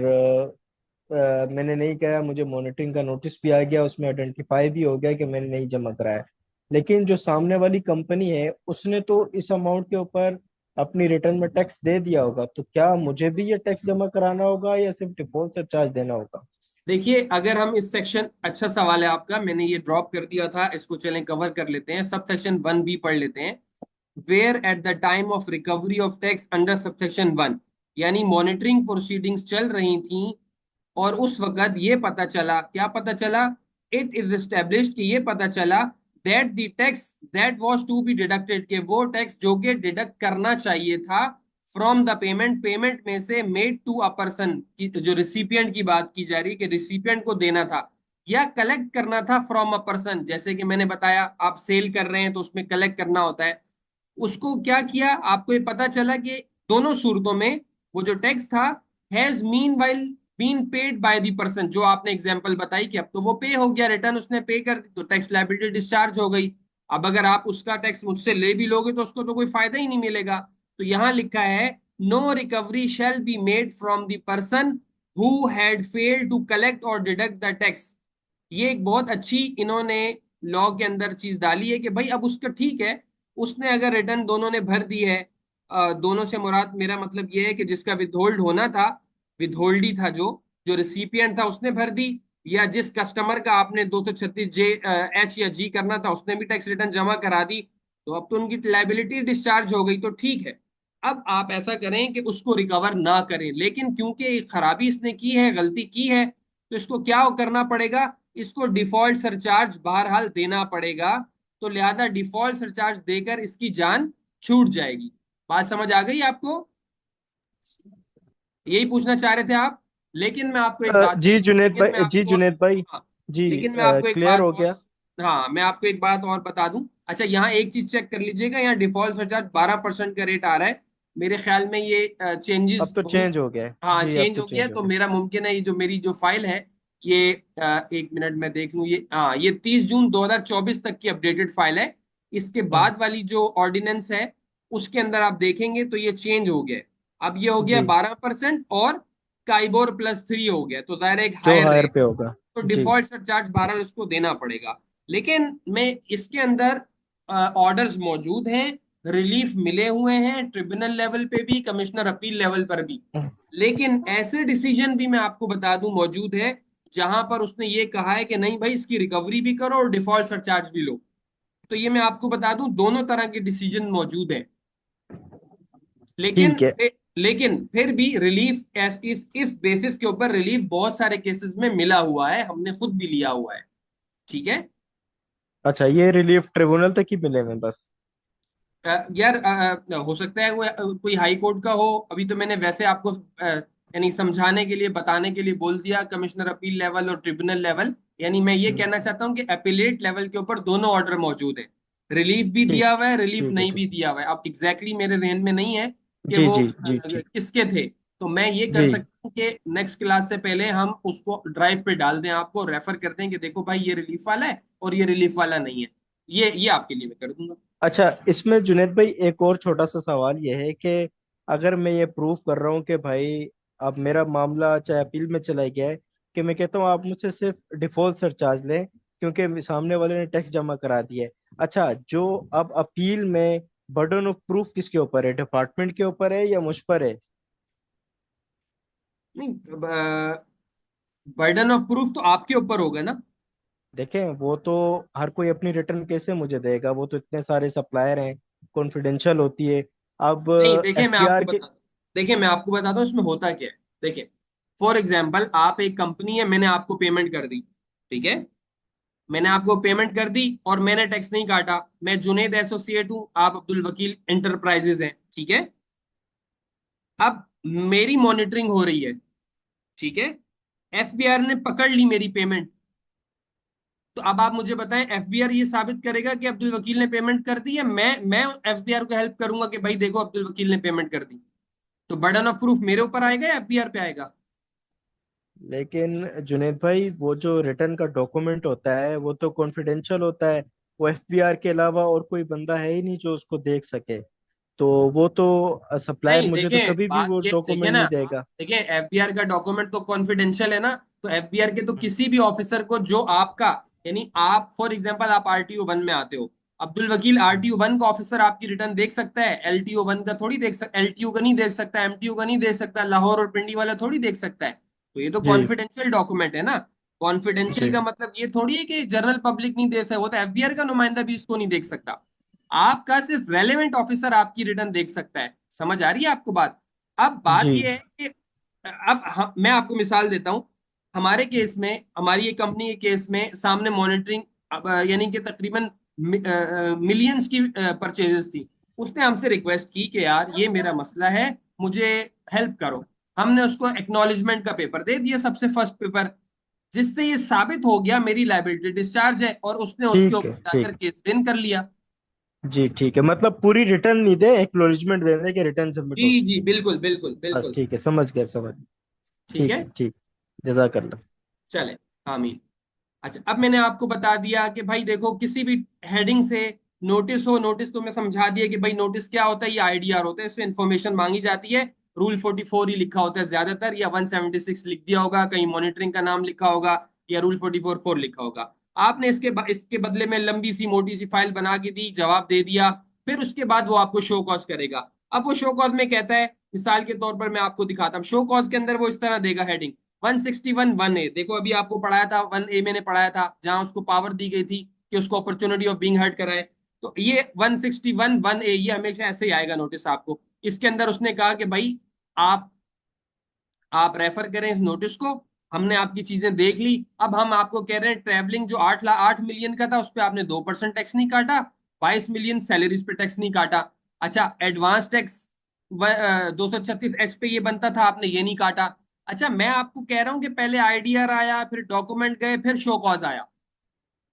मैंने नहीं किया, मुझे मॉनिटरिंग का नोटिस भी आ गया, उसमें आइडेंटिफाई भी हो गया कि मैंने नहीं जमा कराया, लेकिन जो सामने वाली कंपनी है उसने तो इस अमाउंट के ऊपर अपनी रिटर्न में टैक्स दे दिया होगा, तो क्या मुझे भी ये टैक्स जमा कराना होगा या सिर्फ डिफॉल्ट से चार्ज देना होगा? देखिए, अगर हम इस सेक्शन, अच्छा सवाल है आपका, मैंने ये ड्रॉप कर दिया था, इसको चलें कवर कर लेते हैं, सब सेक्शन 1 बी पढ़ लेते हैं। Where at the time of recovery of tax under subsection 1, यानी मॉनिटरिंग प्रोसीडिंग्स चल रही थी, और उस वक्त ये पता चला, क्या पता चला, इट इज एस्टेब्लिश्ड, कि ये पता चला that the tax that was to be deducted, के वो टैक्स जो कि डिडक्ट करना चाहिए था फ्रॉम द पेमेंट, पेमेंट में से, मेड टू अ पर्सन, की जो रिसिपिएंट की बात की जा रही है कि रिसिपिएंट को देना था, या कलेक्ट करना था फ्रॉम अ पर्सन। जैसे कि मैंने बताया, आप सेल कर रहे हैं तो उसमें कलेक्ट करना होता है। उसको क्या किया, आपको ये पता चला कि दोनों सूरतों में वो जो टैक्स था has meanwhile been paid by the person, जो आपने एग्जांपल बताई कि अब तो वो पे हो गया, रिटर्न उसने पे कर दी, तो टैक्स लायबिलिटी डिस्चार्ज हो गई। अब अगर आप उसका टैक्स मुझसे ले भी लोगे तो उसको तो कोई फायदा ही नहीं मिलेगा। तो यहां लिखा है no recovery shall be made from the person who had failed to collect और डिडक्ट द टैक्स। ये एक बहुत अच्छी इन्होंने लॉ के अंदर चीज डाली है कि भाई अब उसका ठीक है, उसने अगर रिटर्न दोनों ने भर दी है, दोनों से मुराद मेरा मतलब ये है कि जिसका विदहोल्ड होना था, विदहोल्डी था, जो जो रिसिपिएंट था उसने भर दी, या जिस कस्टमर का आपने 236 जे एच या जी करना था उसने भी टैक्स रिटर्न जमा करा दी, तो अब तो उनकी लाइबिलिटी डिस्चार्ज हो गई, तो ठीक है। अब आप ऐसा करें कि उसको रिकवर ना करें, लेकिन क्योंकि खराबी इसने की है, गलती की है, तो इसको क्या करना पड़ेगा, इसको डिफॉल्ट सरचार्ज बहरहाल देना पड़ेगा। तो लिहाजा डिफॉल्ट सरचार्ज देकर इसकी जान छूट जाएगी। बात समझ आ गई आपको? यही पूछना चाह रहे थे आप। लेकिन मैं आपको एक बात, जी जुनेद लेकिन मैं भाई, जी आपको, जुनेद भाई। हाँ, जी लेकिन मैं आपको एक क्लियर बात हो और, गया। हाँ, मैं आपको एक बात और बता दूं। अच्छा, यहाँ एक चीज चेक कर लीजिएगा, यहाँ डिफॉल्ट सरचार्ज 12% का रेट आ रहा है। मेरे ख्याल में ये अब चेंजेस तो हो, चेंज हो गया है हाँ जी, अब चेंज तो हो गया, चेंज हो तो गया। मेरा मुमकिन है ये जो मेरी जो फाइल है ये 1 मिनट में देख लूं, ये 30 जून 2024 तक की अपडेटेड फाइल है। इसके हम्म, बाद वाली जो ऑर्डिनेंस है उसके अंदर आप देखेंगे तो ये चेंज हो गया है। अब ये हो गया जी, 12% और काइबोर +3 हो गया, तो जाहिर है एक जो हायर हायर रेट, पे होगा। तो जी, डिफॉल्ट सरचार्ज 12 उसको देना पड़ेगा। लेकिन मैं इसके अंदर ऑर्डर्स मौजूद हैं, रिलीफ मिले हुए हैं ट्रिब्यूनल लेवल पे भी, कमिश्नर अपील लेवल पर भी। हम्म, लेकिन ऐसे डिसीजन भी मैं आपको बता दूं मौजूद है जहां पर उसने ये कहा है कि नहीं भाई इसकी रिकवरी भी करो और डिफॉल्ट सरचार्ज भी लो। तो ये मैं आपको बता दूं दोनों तरह के डिसीजन मौजूद हैं। लेकिन ठीक है। लेकिन फिर भी रिलीफ इस बेसिस के ऊपर रिलीफ बहुत सारे केसेस में मिला हुआ है, हमने खुद भी लिया हुआ है। ठीक है। अच्छा, ये रिलीफ ट्रिब्यूनल तक ही मिले हुए हैं बस? यार हो सकता है कोई हाई कोर्ट का हो। अभी तो मैंने वैसे आपको यानी समझाने के लिए बताने के लिए बोल दिया कमिश्नर अपील लेवल और ट्रिब्यूनल लेवल। यानी मैं ये हम्म, कहना चाहता हूँ कि अपीलेट लेवल के ऊपर दोनों ऑर्डर मौजूद है। रिलीफ भी ठीक दिया हुआ है, रिलीफ ठीक है। नहीं भी ठीक, दिया हुआ है। अब एग्जैक्टली मेरे जहन में नहीं है कि जी वो जी जी, ठीक। किसके थे। तो मैं ये कर जी, सकता हूँ कि नेक्स्ट क्लास से पहले हम उसको ड्राइव पे डाल दें, आपको रेफर कर दें कि देखो भाई ये रिलीफ वाला है और ये रिलीफ वाला नहीं है। ये आपके लिए मैं कर दूंगा। अच्छा, इसमें जुनेद भाई एक और छोटा सा सवाल ये है कि अगर मैं ये प्रूव कर रहा हूँ कि भाई अब मेरा मामला चाहे अपील में चला गया है, कि मैं कहता हूँ आप मुझसे सिर्फ डिफॉल्ट सरचार्ज लें क्योंकि सामने वाले ने टैक्स जमा करा दिया है। अच्छा, जो अब अपील में बर्डन ऑफ प्रूफ किसके ऊपर है, डिपार्टमेंट के ऊपर है या मुझ पर है? नहीं, बर्डन ऑफ प्रूफ तो आपके ऊपर होगा ना। देखें, वो तो हर कोई अपनी रिटर्न कैसे मुझे देगा, वो तो इतने सारे सप्लायर हैं, कॉन्फिडेंशियल होती है। अब नहीं देखिए मैं एफबीआर आपको के। बताता हूँ, देखिए मैं आपको बताता हूँ इसमें होता क्या है। देखिए फॉर एग्जाम्पल आप एक कंपनी है, मैंने आपको पेमेंट कर दी। ठीक है। मैंने आपको पेमेंट कर दी और मैंने टैक्स नहीं काटा। मैं जुनेद एसोसिएट हूँ, आप अब्दुल वकील इंटरप्राइजेज हैं। ठीक है। अब मेरी मॉनिटरिंग हो रही है। ठीक है। एफबीआर ने पकड़ ली मेरी पेमेंट। तो अब आप मुझे बताएं एफबीआर ये साबित करेगा कि अब्दुल वकील ने पेमेंट कर दी, या मैं एफबीआर को हेल्प करूंगा कि भाई देखो अब्दुल वकील ने पेमेंट कर दी। तो बर्डन ऑफ प्रूफ मेरे ऊपर आएगा या एफबीआर पे आएगा? लेकिन जुनेद भाई, वो जो रिटर्न का डॉक्यूमेंट होता है वो तो कॉन्फिडेंशियल होता है। वो एफबीआर के अलावा और कोई बंदा है ही नहीं जो उसको देख सके। तो वो तो सप्लायर नहीं मुझे तो देखें कभी भी बात वो ये देखें डॉक्यूमेंट ना, नहीं देगा। देखें एफबीआर का डॉक्यूमेंट तो कॉन्फिडेंशियल है ना। तो एफबीआर के तो किसी भी ऑफिसर को जो आपका, यानी आप फॉर एग्जांपल आप आरटीओ 1 में आते हो, अब्दुल वकील आरटीओ 1 का ऑफिसर आपकी रिटर्न देख सकता है, एलटीओ 1 का थोड़ी देख सकता, एलटीओ का नहीं देख सकता, एमटीओ का नहीं देख सकता, लाहौर और पिंडी वाला थोड़ी देख सकता है। तो ये तो जी कॉन्फिडेंशियल डॉक्यूमेंट है ना। कॉन्फिडेंशियल जी, का मतलब ये थोड़ी है कि जनरल पब्लिक नहीं देख सकता, वो तो एफबीआर का नुमाइंदा भी इसको नहीं देख सकता। आपका सिर्फ रेलेवेंट ऑफिसर आपकी रिटर्न देख सकता है। समझ आ रही है आपको बात? अब जी बात यह है कि मैं आपको मिसाल देता हूं। हमारे केस में, हमारी एक कंपनी के केस में सामने मॉनिटरिंग यानी कि तकरीबन मिलियंस की परचेजेस थी। उसने हमसे रिक्वेस्ट की कि यार ये मेरा मसला है, मुझे हेल्प करो। हमने उसको एक्नॉलेजमेंट का पेपर दे दिया, सबसे फर्स्ट पेपर, जिससे ये साबित हो गया मेरी लाइबिलिटी डिस्चार्ज है, और उसने उसके ठीक है। ऊपर जाकर ठीक, केस विन कर लिया। जी ठीक है, मतलब पूरी रिटर्न नहीं दे, एक्नॉलेजमेंट दे दे कि रिटर्न सबमिट जी हो जी चुकी है। बिल्कुल बिल्कुल बस बिल्कुल। ठीक है, समझ गया, समझ गया। ठीक ठीक है। है, ठीक। जजाकल्ला। चले। आमीन। अच्छा अब मैंने आपको बता दिया कि भाई देखो किसी भी हेडिंग से नोटिस हो, नोटिस तो मैं समझा दिया कि भाई नोटिस क्या होता है, ये आईडीआर होता है, इसमें इंफॉर्मेशन मांगी जाती है। रूल 44 ही लिखा होता है ज्यादातर, या 176 लिख दिया होगा, कहीं मॉनिटरिंग का नाम लिखा होगा, या रूल 44(4) लिखा होगा। आपने इसके बदले में लंबी सी मोटी सी फाइल बना के दी, जवाब दे दिया। फिर उसके बाद वो आपको शो कॉज करेगा। अब वो शो कॉज में कहता है, मिसाल के तौर पर मैं आपको दिखाता हूँ, शो कॉज के अंदर वो इस तरह देगा हेडिंग 161(1)(a)। देखो अभी आपको पढ़ाया था 1(a), मैंने पढ़ाया था जहां उसको पावर दी गई थी कि उसको अपॉर्चुनिटी ऑफ बीइंग हर्ट कराए। तो ये 161(1)(a) ये हमेशा ऐसे ही आएगा नोटिस आपको। इसके अंदर उसने कहा कि भाई आप आप रेफर करें इस नोटिस को, हमने आपकी चीजें देख ली। अब हम आपको कह रहे हैं ट्रैवलिंग जो 8 मिलियन का था उस पर आपने 2% टैक्स नहीं काटा, 22 मिलियन सैलरीज पे टैक्स नहीं काटा। अच्छा एडवांस टैक्स 236(x) पे ये बनता था, आपने ये नहीं काटा। अच्छा मैं आपको कह रहा हूं कि पहले आईडीआर आया, फिर डॉक्यूमेंट गए, फिर शो कॉज आया,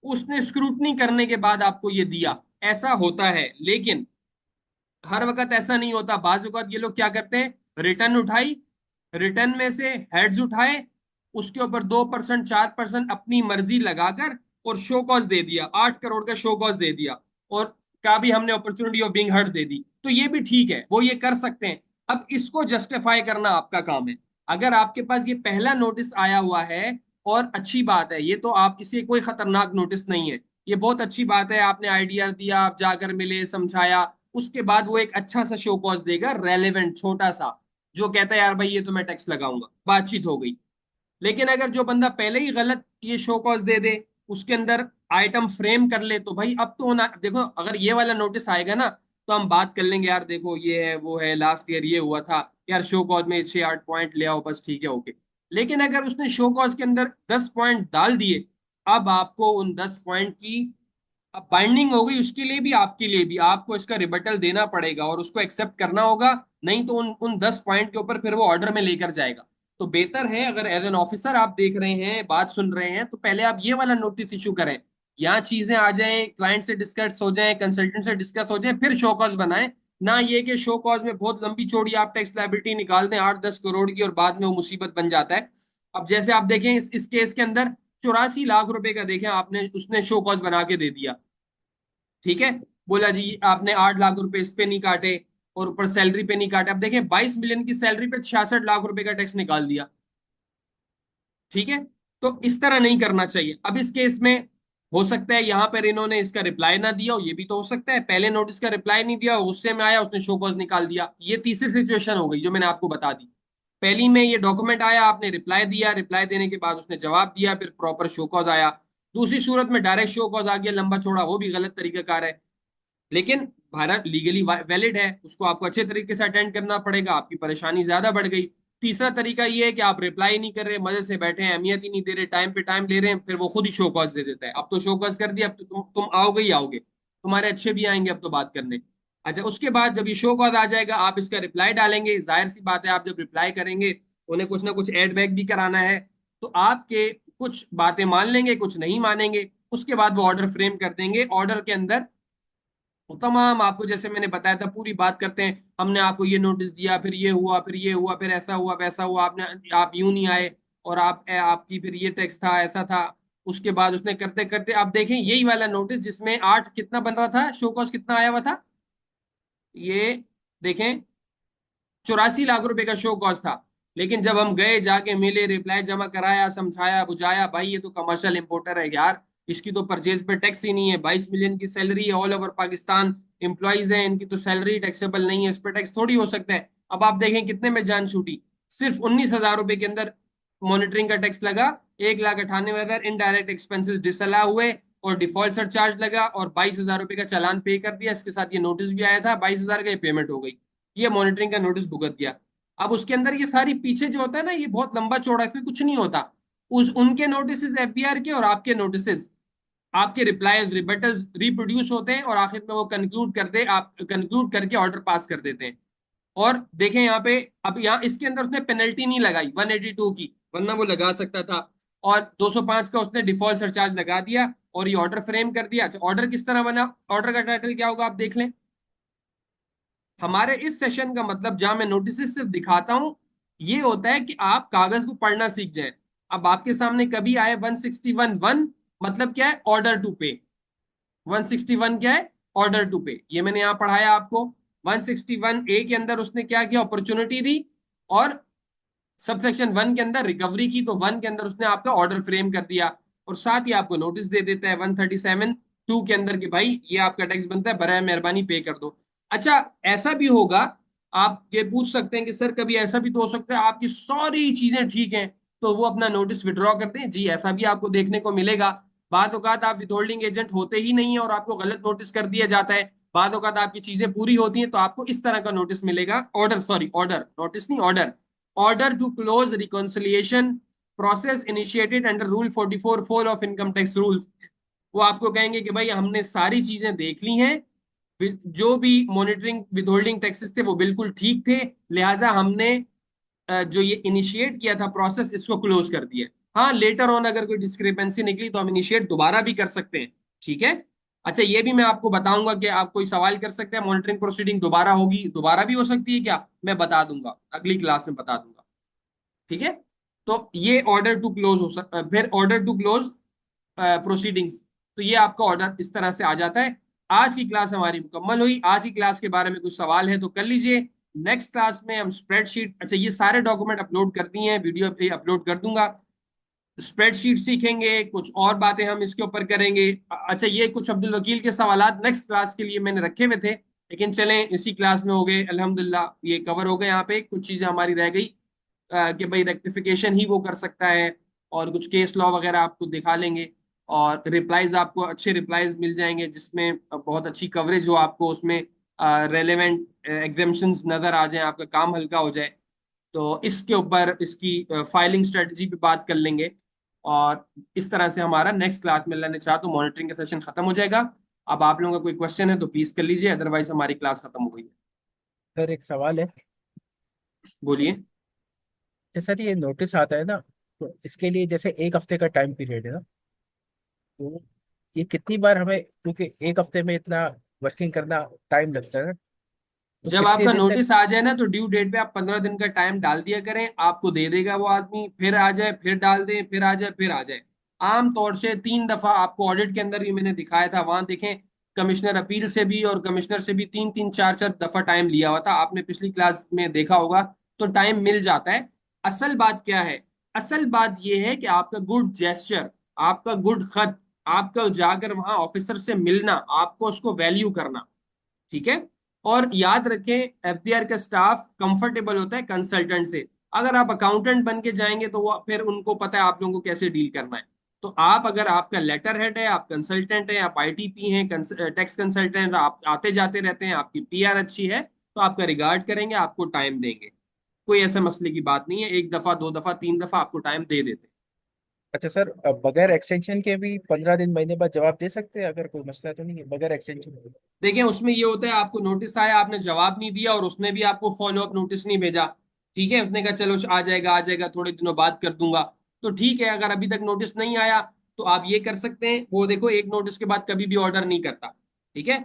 उसने स्क्रूटनी करने के बाद आपको ये दिया। ऐसा होता है, लेकिन हर वक्त ऐसा नहीं होता। बाज वक्त ये लोग क्या करते हैं, रिटर्न उठाई, रिटर्न में से हेड्स उठाए, उसके ऊपर 2% 4% अपनी मर्जी लगाकर और शो कॉज दे दिया, 8 करोड़ का शो कॉज दे दिया, और का भी हमने अपॉर्चुनिटी ऑफ बीइंग हर्ड दे दी, तो ये भी ठीक है, वो ये कर सकते हैं। अब इसको जस्टिफाई करना आपका काम है। अगर आपके पास ये पहला नोटिस आया हुआ है, और अच्छी बात है ये, तो आप इसे कोई खतरनाक नोटिस नहीं है, ये बहुत अच्छी बात है, आपने आइडिया दिया, आप जाकर मिले, समझाया, उसके बाद वो एक अच्छा सा शो कॉज देगा, रेलेवेंट छोटा सा, जो कहता है यार भाई ये तो मैं टैक्स लगाऊंगा, बातचीत हो गई। लेकिन अगर जो बंदा पहले ही गलत ये शो कॉज दे दे, उसके अंदर आइटम फ्रेम कर ले, तो भाई अब तो होना, देखो अगर ये वाला नोटिस आएगा ना, तो हम बात कर लेंगे यार, देखो ये है वो है, लास्ट ईयर ये हुआ था यार, शो कॉज में 6 8 पॉइंट ले आओ, बस ठीक है ओके। लेकिन अगर उसने शो कॉज के अंदर 10 पॉइंट डाल दिए, अब आपको उन 10 पॉइंट की अब बाइंडिंग हो गई, उसके लिए भी आपके लिए भी, आपको इसका रिबटल देना पड़ेगा और उसको एक्सेप्ट करना होगा, नहीं तो उन उन 10 पॉइंट के ऊपर फिर वो ऑर्डर में लेकर जाएगा। तो बेहतर है, अगर एज एन ऑफिसर आप देख रहे हैं, बात सुन रहे हैं, तो पहले आप ये वाला नोटिस इशू करें, यहाँ चीजें आ जाएं, क्लाइंट से डिस्कस हो जाएं, कंसल्टेंट से डिस्कस हो जाएं, फिर शो कॉज बनाएं। ना ये कि शो कॉज में बहुत लंबी चौड़ी आप टैक्स लायबिलिटी निकाल दें 8 10 करोड़ की, और बाद में वो मुसीबत बन जाता है। अब जैसे आप देखें इस केस के अंदर 84 लाख रुपए का, देखें आपने, उसने शो कॉज बना के दे दिया, ठीक है, बोला जी आपने 8 लाख रुपए इस पे नहीं काटे, और ऊपर सैलरी पे नहीं काटे। अब देखें 22 मिलियन की सैलरी पे 66 लाख रुपए का टैक्स निकाल दिया, ठीक है। तो इस तरह नहीं करना चाहिए। अब इस केस में हो सकता है यहां पर इन्होंने इसका रिप्लाई ना दिया हो, ये भी तो हो सकता है, पहले नोटिस का रिप्लाई नहीं दिया, गुस्से में आया, उसने शो कॉज निकाल दिया। ये तीसरी सिचुएशन हो गई जो मैंने आपको बता दी। पहली में ये डॉक्यूमेंट आया, आपने रिप्लाई दिया, रिप्लाई देने के बाद उसने जवाब दिया, फिर प्रॉपर शो कॉज आया। दूसरी सूरत में डायरेक्ट शो कॉज आ गया लंबा चौड़ा, वो भी गलत तरीकाकार है। लेकिन भारत लीगली वैलिड है, उसको आपको अच्छे तरीके से अटेंड करना पड़ेगा, आपकी परेशानी ज्यादा बढ़ गई। तीसरा तरीका ये है कि आप रिप्लाई नहीं कर रहे, मजे से बैठे हैं, अहमियत ही नहीं दे रहे, टाइम पे टाइम ले रहे हैं, फिर वो खुद ही शो कॉज दे देता है, अब तो शो कॉज कर दिया, अब तो तुम आओगे ही आओगे, तुम्हारे अच्छे भी आएंगे अब तो बात करने। अच्छा, उसके बाद जब ये शो कॉज आ जाएगा, आप इसका रिप्लाई डालेंगे, जाहिर सी बात है आप जब रिप्लाई करेंगे, उन्हें कुछ ना कुछ एड बैक भी कराना है, तो आपके कुछ बातें मान लेंगे, कुछ नहीं मानेंगे, उसके बाद वो ऑर्डर फ्रेम कर देंगे। ऑर्डर के अंदर वो तमाम आपको, जैसे मैंने बताया था, पूरी बात करते हैं, हमने आपको ये नोटिस दिया, फिर ये हुआ, फिर ये हुआ, फिर ऐसा हुआ, वैसा हुआ, आपने, आप यूं नहीं आए, और आपकी फिर ये टैक्स था, ऐसा था। उसके बाद उसने करते करते, आप देखें यही वाला नोटिस जिसमें 8 कितना बन रहा था, शो कॉस्ट कितना आया हुआ था, ये देखें 84 लाख रुपए का शो कॉस्ट था। लेकिन जब हम गए, जाके मिले, रिप्लाई जमा कराया, समझाया बुझाया, भाई ये तो कमर्शियल इंपोर्टर है यार, इसकी तो परचेज पे टैक्स ही नहीं है, 22 मिलियन की सैलरी है, ऑल ओवर पाकिस्तान एम्प्लॉइज हैं, इनकी तो सैलरी टैक्सेबल नहीं है, इस पर टैक्स थोड़ी हो सकता है। अब आप देखें कितने में जान छूटी, सिर्फ 19,000 रुपए के अंदर मॉनिटरिंग का टैक्स लगा, 1,98,000 इनडायरेक्ट एक्सपेंसेस डिसअलाउ हुए, और डिफॉल्ट सरचार्ज लगा, और 22,000 रुपए का चालान पे कर दिया, इसके साथ ये नोटिस भी आया था, 22,000 का ये पेमेंट हो गई, ये मॉनिटरिंग का नोटिस भुगत गया। अब उसके अंदर ये सारी पीछे जो होता है ना, ये बहुत लंबा चौड़ा, इसमें कुछ नहीं होता। उस उनके नोटिस एफबीआर के और आपके नोटिस, आपके रिप्लाईज रिबटल्स रिप्रोड्यूस होते हैं, और आखिर में वो कंक्लूड कर दे, आप कंक्लूड करके ऑर्डर पास कर देते हैं। और देखें यहाँ पे, अब यहाँ इसके अंदर उसने पेनल्टी नहीं लगाई 182 की, वरना वो लगा सकता था, और 205 का उसने डिफॉल्ट सरचार्ज लगा दिया, और ये ऑर्डर फ्रेम कर दिया। अच्छा, ऑर्डर किस तरह बना, ऑर्डर का टाइटल क्या होगा आप देख लें। हमारे इस सेशन का मतलब, जहां मैं नोटिस सिर्फ दिखाता हूं, ये होता है कि आप कागज को पढ़ना सीख जाएं। अब आपके सामने कभी आए 161(1), मतलब क्या है, ऑर्डर टू पे। 161 क्या है, ऑर्डर टू पे, ये मैंने यहां पढ़ाया आपको। 161 ए के अंदर उसने क्या किया, अपॉर्चुनिटी दी, और सबसेक्शन 1 के अंदर रिकवरी की, तो 1 के अंदर उसने आपका ऑर्डर फ्रेम कर दिया, और साथ ही आपको नोटिस दे देता है 137(2) के अंदर कि भाई ये आपका टैक्स बनता है, बराए मेहरबानी पे कर दो। अच्छा, ऐसा भी होगा, आप ये पूछ सकते हैं कि सर कभी ऐसा भी तो हो सकता है आपकी सारी चीजें ठीक हैं, तो वो अपना नोटिस विड्रॉ कर दें, जी ऐसा भी आपको देखने को मिलेगा। बाद औकात आप विथहोल्डिंग एजेंट होते ही नहीं है, और आपको गलत नोटिस कर दिया जाता है। बाद औकात आपकी चीजें पूरी होती हैं, तो आपको इस तरह का नोटिस मिलेगा, ऑर्डर, सॉरी ऑर्डर, नोटिस नहीं order, order to close the reconciliation process initiated under rule 44(4) of income tax rules। वो आपको कहेंगे कि भाई हमने सारी चीजें देख ली हैं, जो भी मॉनिटरिंग विदहोल्डिंग टैक्सेस थे वो बिल्कुल ठीक थे, लिहाजा हमने जो ये इनिशिएट किया था प्रोसेस, इसको क्लोज कर दिया। हाँ, लेटर ऑन अगर कोई डिस्क्रिपेंसी निकली तो हम इनिशिएट दोबारा भी कर सकते हैं, ठीक है। अच्छा, ये भी मैं आपको बताऊंगा कि आप कोई सवाल कर सकते हैं, मॉनिटरिंग प्रोसीडिंग दोबारा होगी, दोबारा भी हो सकती है क्या, मैं बता दूंगा, अगली क्लास में बता दूंगा, ठीक है। तो ये ऑर्डर टू क्लोज हो सकता, फिर ऑर्डर टू क्लोज प्रोसीडिंग्स। तो ये आपका ऑर्डर इस तरह से आ जाता है। आज की क्लास हमारी मुकम्मल हुई। आज की क्लास के बारे में कुछ सवाल है तो कर लीजिए। नेक्स्ट क्लास में हम स्प्रेडशीट, अच्छा ये सारे डॉक्यूमेंट अपलोड कर दिए हैं, वीडियो पे अपलोड कर दूंगा। स्प्रेडशीट सीखेंगे, कुछ और बातें हम इसके ऊपर करेंगे। अच्छा ये कुछ अब्दुल वकील के सवालात नेक्स्ट क्लास के लिए मैंने रखे हुए थे, लेकिन चलें इसी क्लास में हो गए अल्हम्दुलिल्लाह, ये कवर हो गए। यहाँ पे कुछ चीजें हमारी रह गई कि भाई रेक्टिफिकेशन ही वो कर सकता है, और कुछ केस लॉ वगैरह आपको दिखा लेंगे, और रिप्लाईज आपको अच्छे रिप्लाईज मिल जाएंगे जिसमें बहुत अच्छी कवरेज हो, आपको उसमें रेलेवेंट एग्जाम्पशंस नजर आ जाए, आपका काम हल्का हो जाए। तो इसके ऊपर इसकी फाइलिंग स्ट्रेटजी पे बात कर लेंगे। और इस तरह से हमारा नेक्स्ट क्लास में, अल्लाह ने चाहा तो मॉनिटरिंग का सेशन खत्म हो जाएगा। अब आप लोगों का कोई क्वेश्चन है तो प्लीज कर लीजिए, अदरवाइज हमारी क्लास खत्म हो गई है। सर एक सवाल है। बोलिए। जैसे सर ये नोटिस आता है ना, तो इसके लिए जैसे एक हफ्ते का टाइम पीरियड है ना, तो ये कितनी बार हमें, क्योंकि एक हफ्ते में इतना वर्किंग करना टाइम लगता है ना, तो जब कितने आपका दिन तक? नोटिस आ जाए ना तो ड्यू डेट पे आप 15 दिन का टाइम डाल दिया करें, आपको दे देगा वो आदमी, फिर आ जाए फिर डाल दे, फिर आ जाए फिर आ जाए। आम तौर से 3 दफा आपको ऑडिट के अंदर भी मैंने दिखाया था, वहां देखें, कमिश्नर अपील से भी और कमिश्नर से भी 3 3 4 4 दफा टाइम लिया हुआ था, आपने पिछली क्लास में देखा होगा। तो टाइम मिल जाता है। असल बात क्या है? असल बात यह है कि आपका गुड जेस्चर, आपका गुड खत, आपका जाकर वहां ऑफिसर से मिलना, आपको उसको वैल्यू करना। ठीक है। और याद रखें, एफबीआर का स्टाफ कंफर्टेबल होता है कंसल्टेंट से। अगर आप अकाउंटेंट बन के जाएंगे तो वो फिर उनको पता है आप लोगों को कैसे डील करना है। तो आप, अगर आपका लेटर हेड है, आप कंसल्टेंट हैं, आप आईटीपी हैं, टैक्स कंसल्टेंट, आप आते जाते रहते हैं, आपकी पीआर अच्छी है, तो आपका रिगार्ड करेंगे, आपको टाइम देंगे। कोई ऐसे मसले की बात नहीं है, 1 दफा 2 दफा 3 दफा आपको टाइम दे देते हैं। अच्छा सर, बगैर एक्सटेंशन के भी 15 दिन महीने बाद जवाब दे सकते हैं, अगर कोई मसला तो नहीं है बगैर एक्सटेंशन के? देखिए उसमें ये होता है, आपको नोटिस आया, आपने जवाब नहीं दिया, और उसने भी आपको फॉलो अप नोटिस नहीं भेजा। ठीक है, उसने कहा चलो आ जाएगा थोड़े दिनों बाद कर दूंगा। तो ठीक है, अगर अभी तक नोटिस नहीं आया तो आप ये कर सकते हैं, वो देखो एक नोटिस के बाद कभी भी ऑर्डर नहीं करता। ठीक है।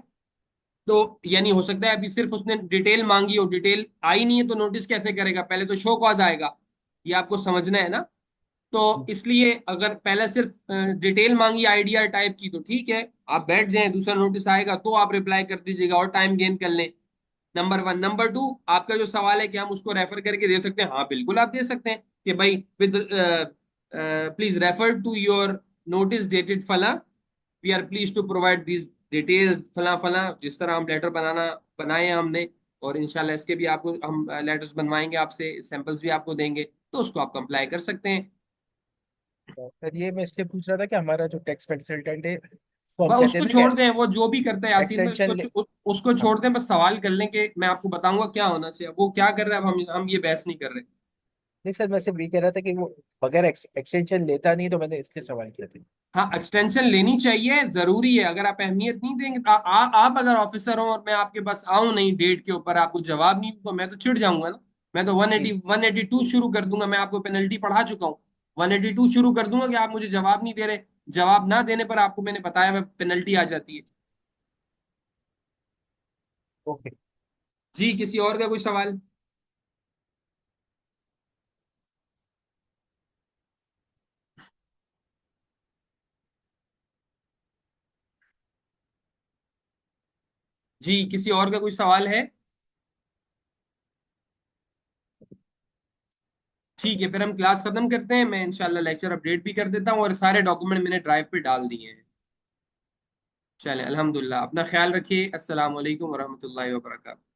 तो यानी हो सकता है अभी सिर्फ उसने डिटेल मांगी हो, डिटेल आई नहीं है, तो नोटिस कैसे करेगा? पहले तो शो कॉज आएगा। ये आपको समझना है ना। तो इसलिए अगर पहले सिर्फ डिटेल मांगी आइडिया टाइप की तो ठीक है, आप बैठ जाएं, दूसरा नोटिस आएगा तो आप रिप्लाई कर दीजिएगा और टाइम गेन कर लें। नंबर 1। नंबर 2, आपका जो सवाल है कि हम उसको रेफर करके दे सकते हैं, हाँ बिल्कुल आप दे सकते हैं कि भाई with please refer to your notice dated फला, we are please to provide these details फला फला, जिस तरह हम लेटर बनाए हैं हमने। और इंशाल्लाह इसके भी आपको हम लेटर्स बनवाएंगे आपसे, सैंपल्स भी आपको देंगे, तो उसको आप कंप्लाई कर सकते हैं। सर ये मैं इसलिए पूछ रहा था कि हमारा जो टैक्स कंसल्टेंट है, वो हम वह कहते उसको हैं ना छोड़ कि दें, वो जो भी करता है यासीन भाई, एक्सटेंशन। उसको हाँ। छोड़ दें, बस सवाल कर लें कि मैं आपको बताऊंगा क्या होना चाहिए, वो क्या कर रहा है, अब हम ये बहस नहीं कर रहे। नहीं सर, मैं सिर्फ ये कह रहा था कि वो बगैर एक्सटेंशन लेता नहीं, तो मैंने इसलिए सवाल किया था। हाँ एक्सटेंशन लेनी चाहिए, जरूरी है। अगर आप अहमियत नहीं देंगे आप अगर ऑफिसर हो और मैं आपके पास आऊं नहीं डेट के ऊपर, आपको जवाब नहीं, तो मैं तो चिढ़ जाऊंगा ना। मैं तो जी। 182 शुरू कर दूंगा, मैं आपको पेनल्टी पढ़ा चुका हूँ। 182 शुरू कर दूंगा कि आप मुझे जवाब नहीं दे रहे। जवाब ना देने पर आपको मैंने बताया पेनल्टी आ जाती है। ओके। जी, किसी और का कोई सवाल? जी, किसी और का कोई सवाल है? ठीक है, फिर हम क्लास खत्म करते हैं। मैं इंशाल्लाह लेक्चर अपडेट भी कर देता हूँ, और सारे डॉक्यूमेंट मैंने ड्राइव पे डाल दिए हैं। चलें, अल्हम्दुलिल्लाह, अपना ख्याल रखिए। अस्सलाम वालेकुम वरहमतुल्लाहि वबरकातुहू।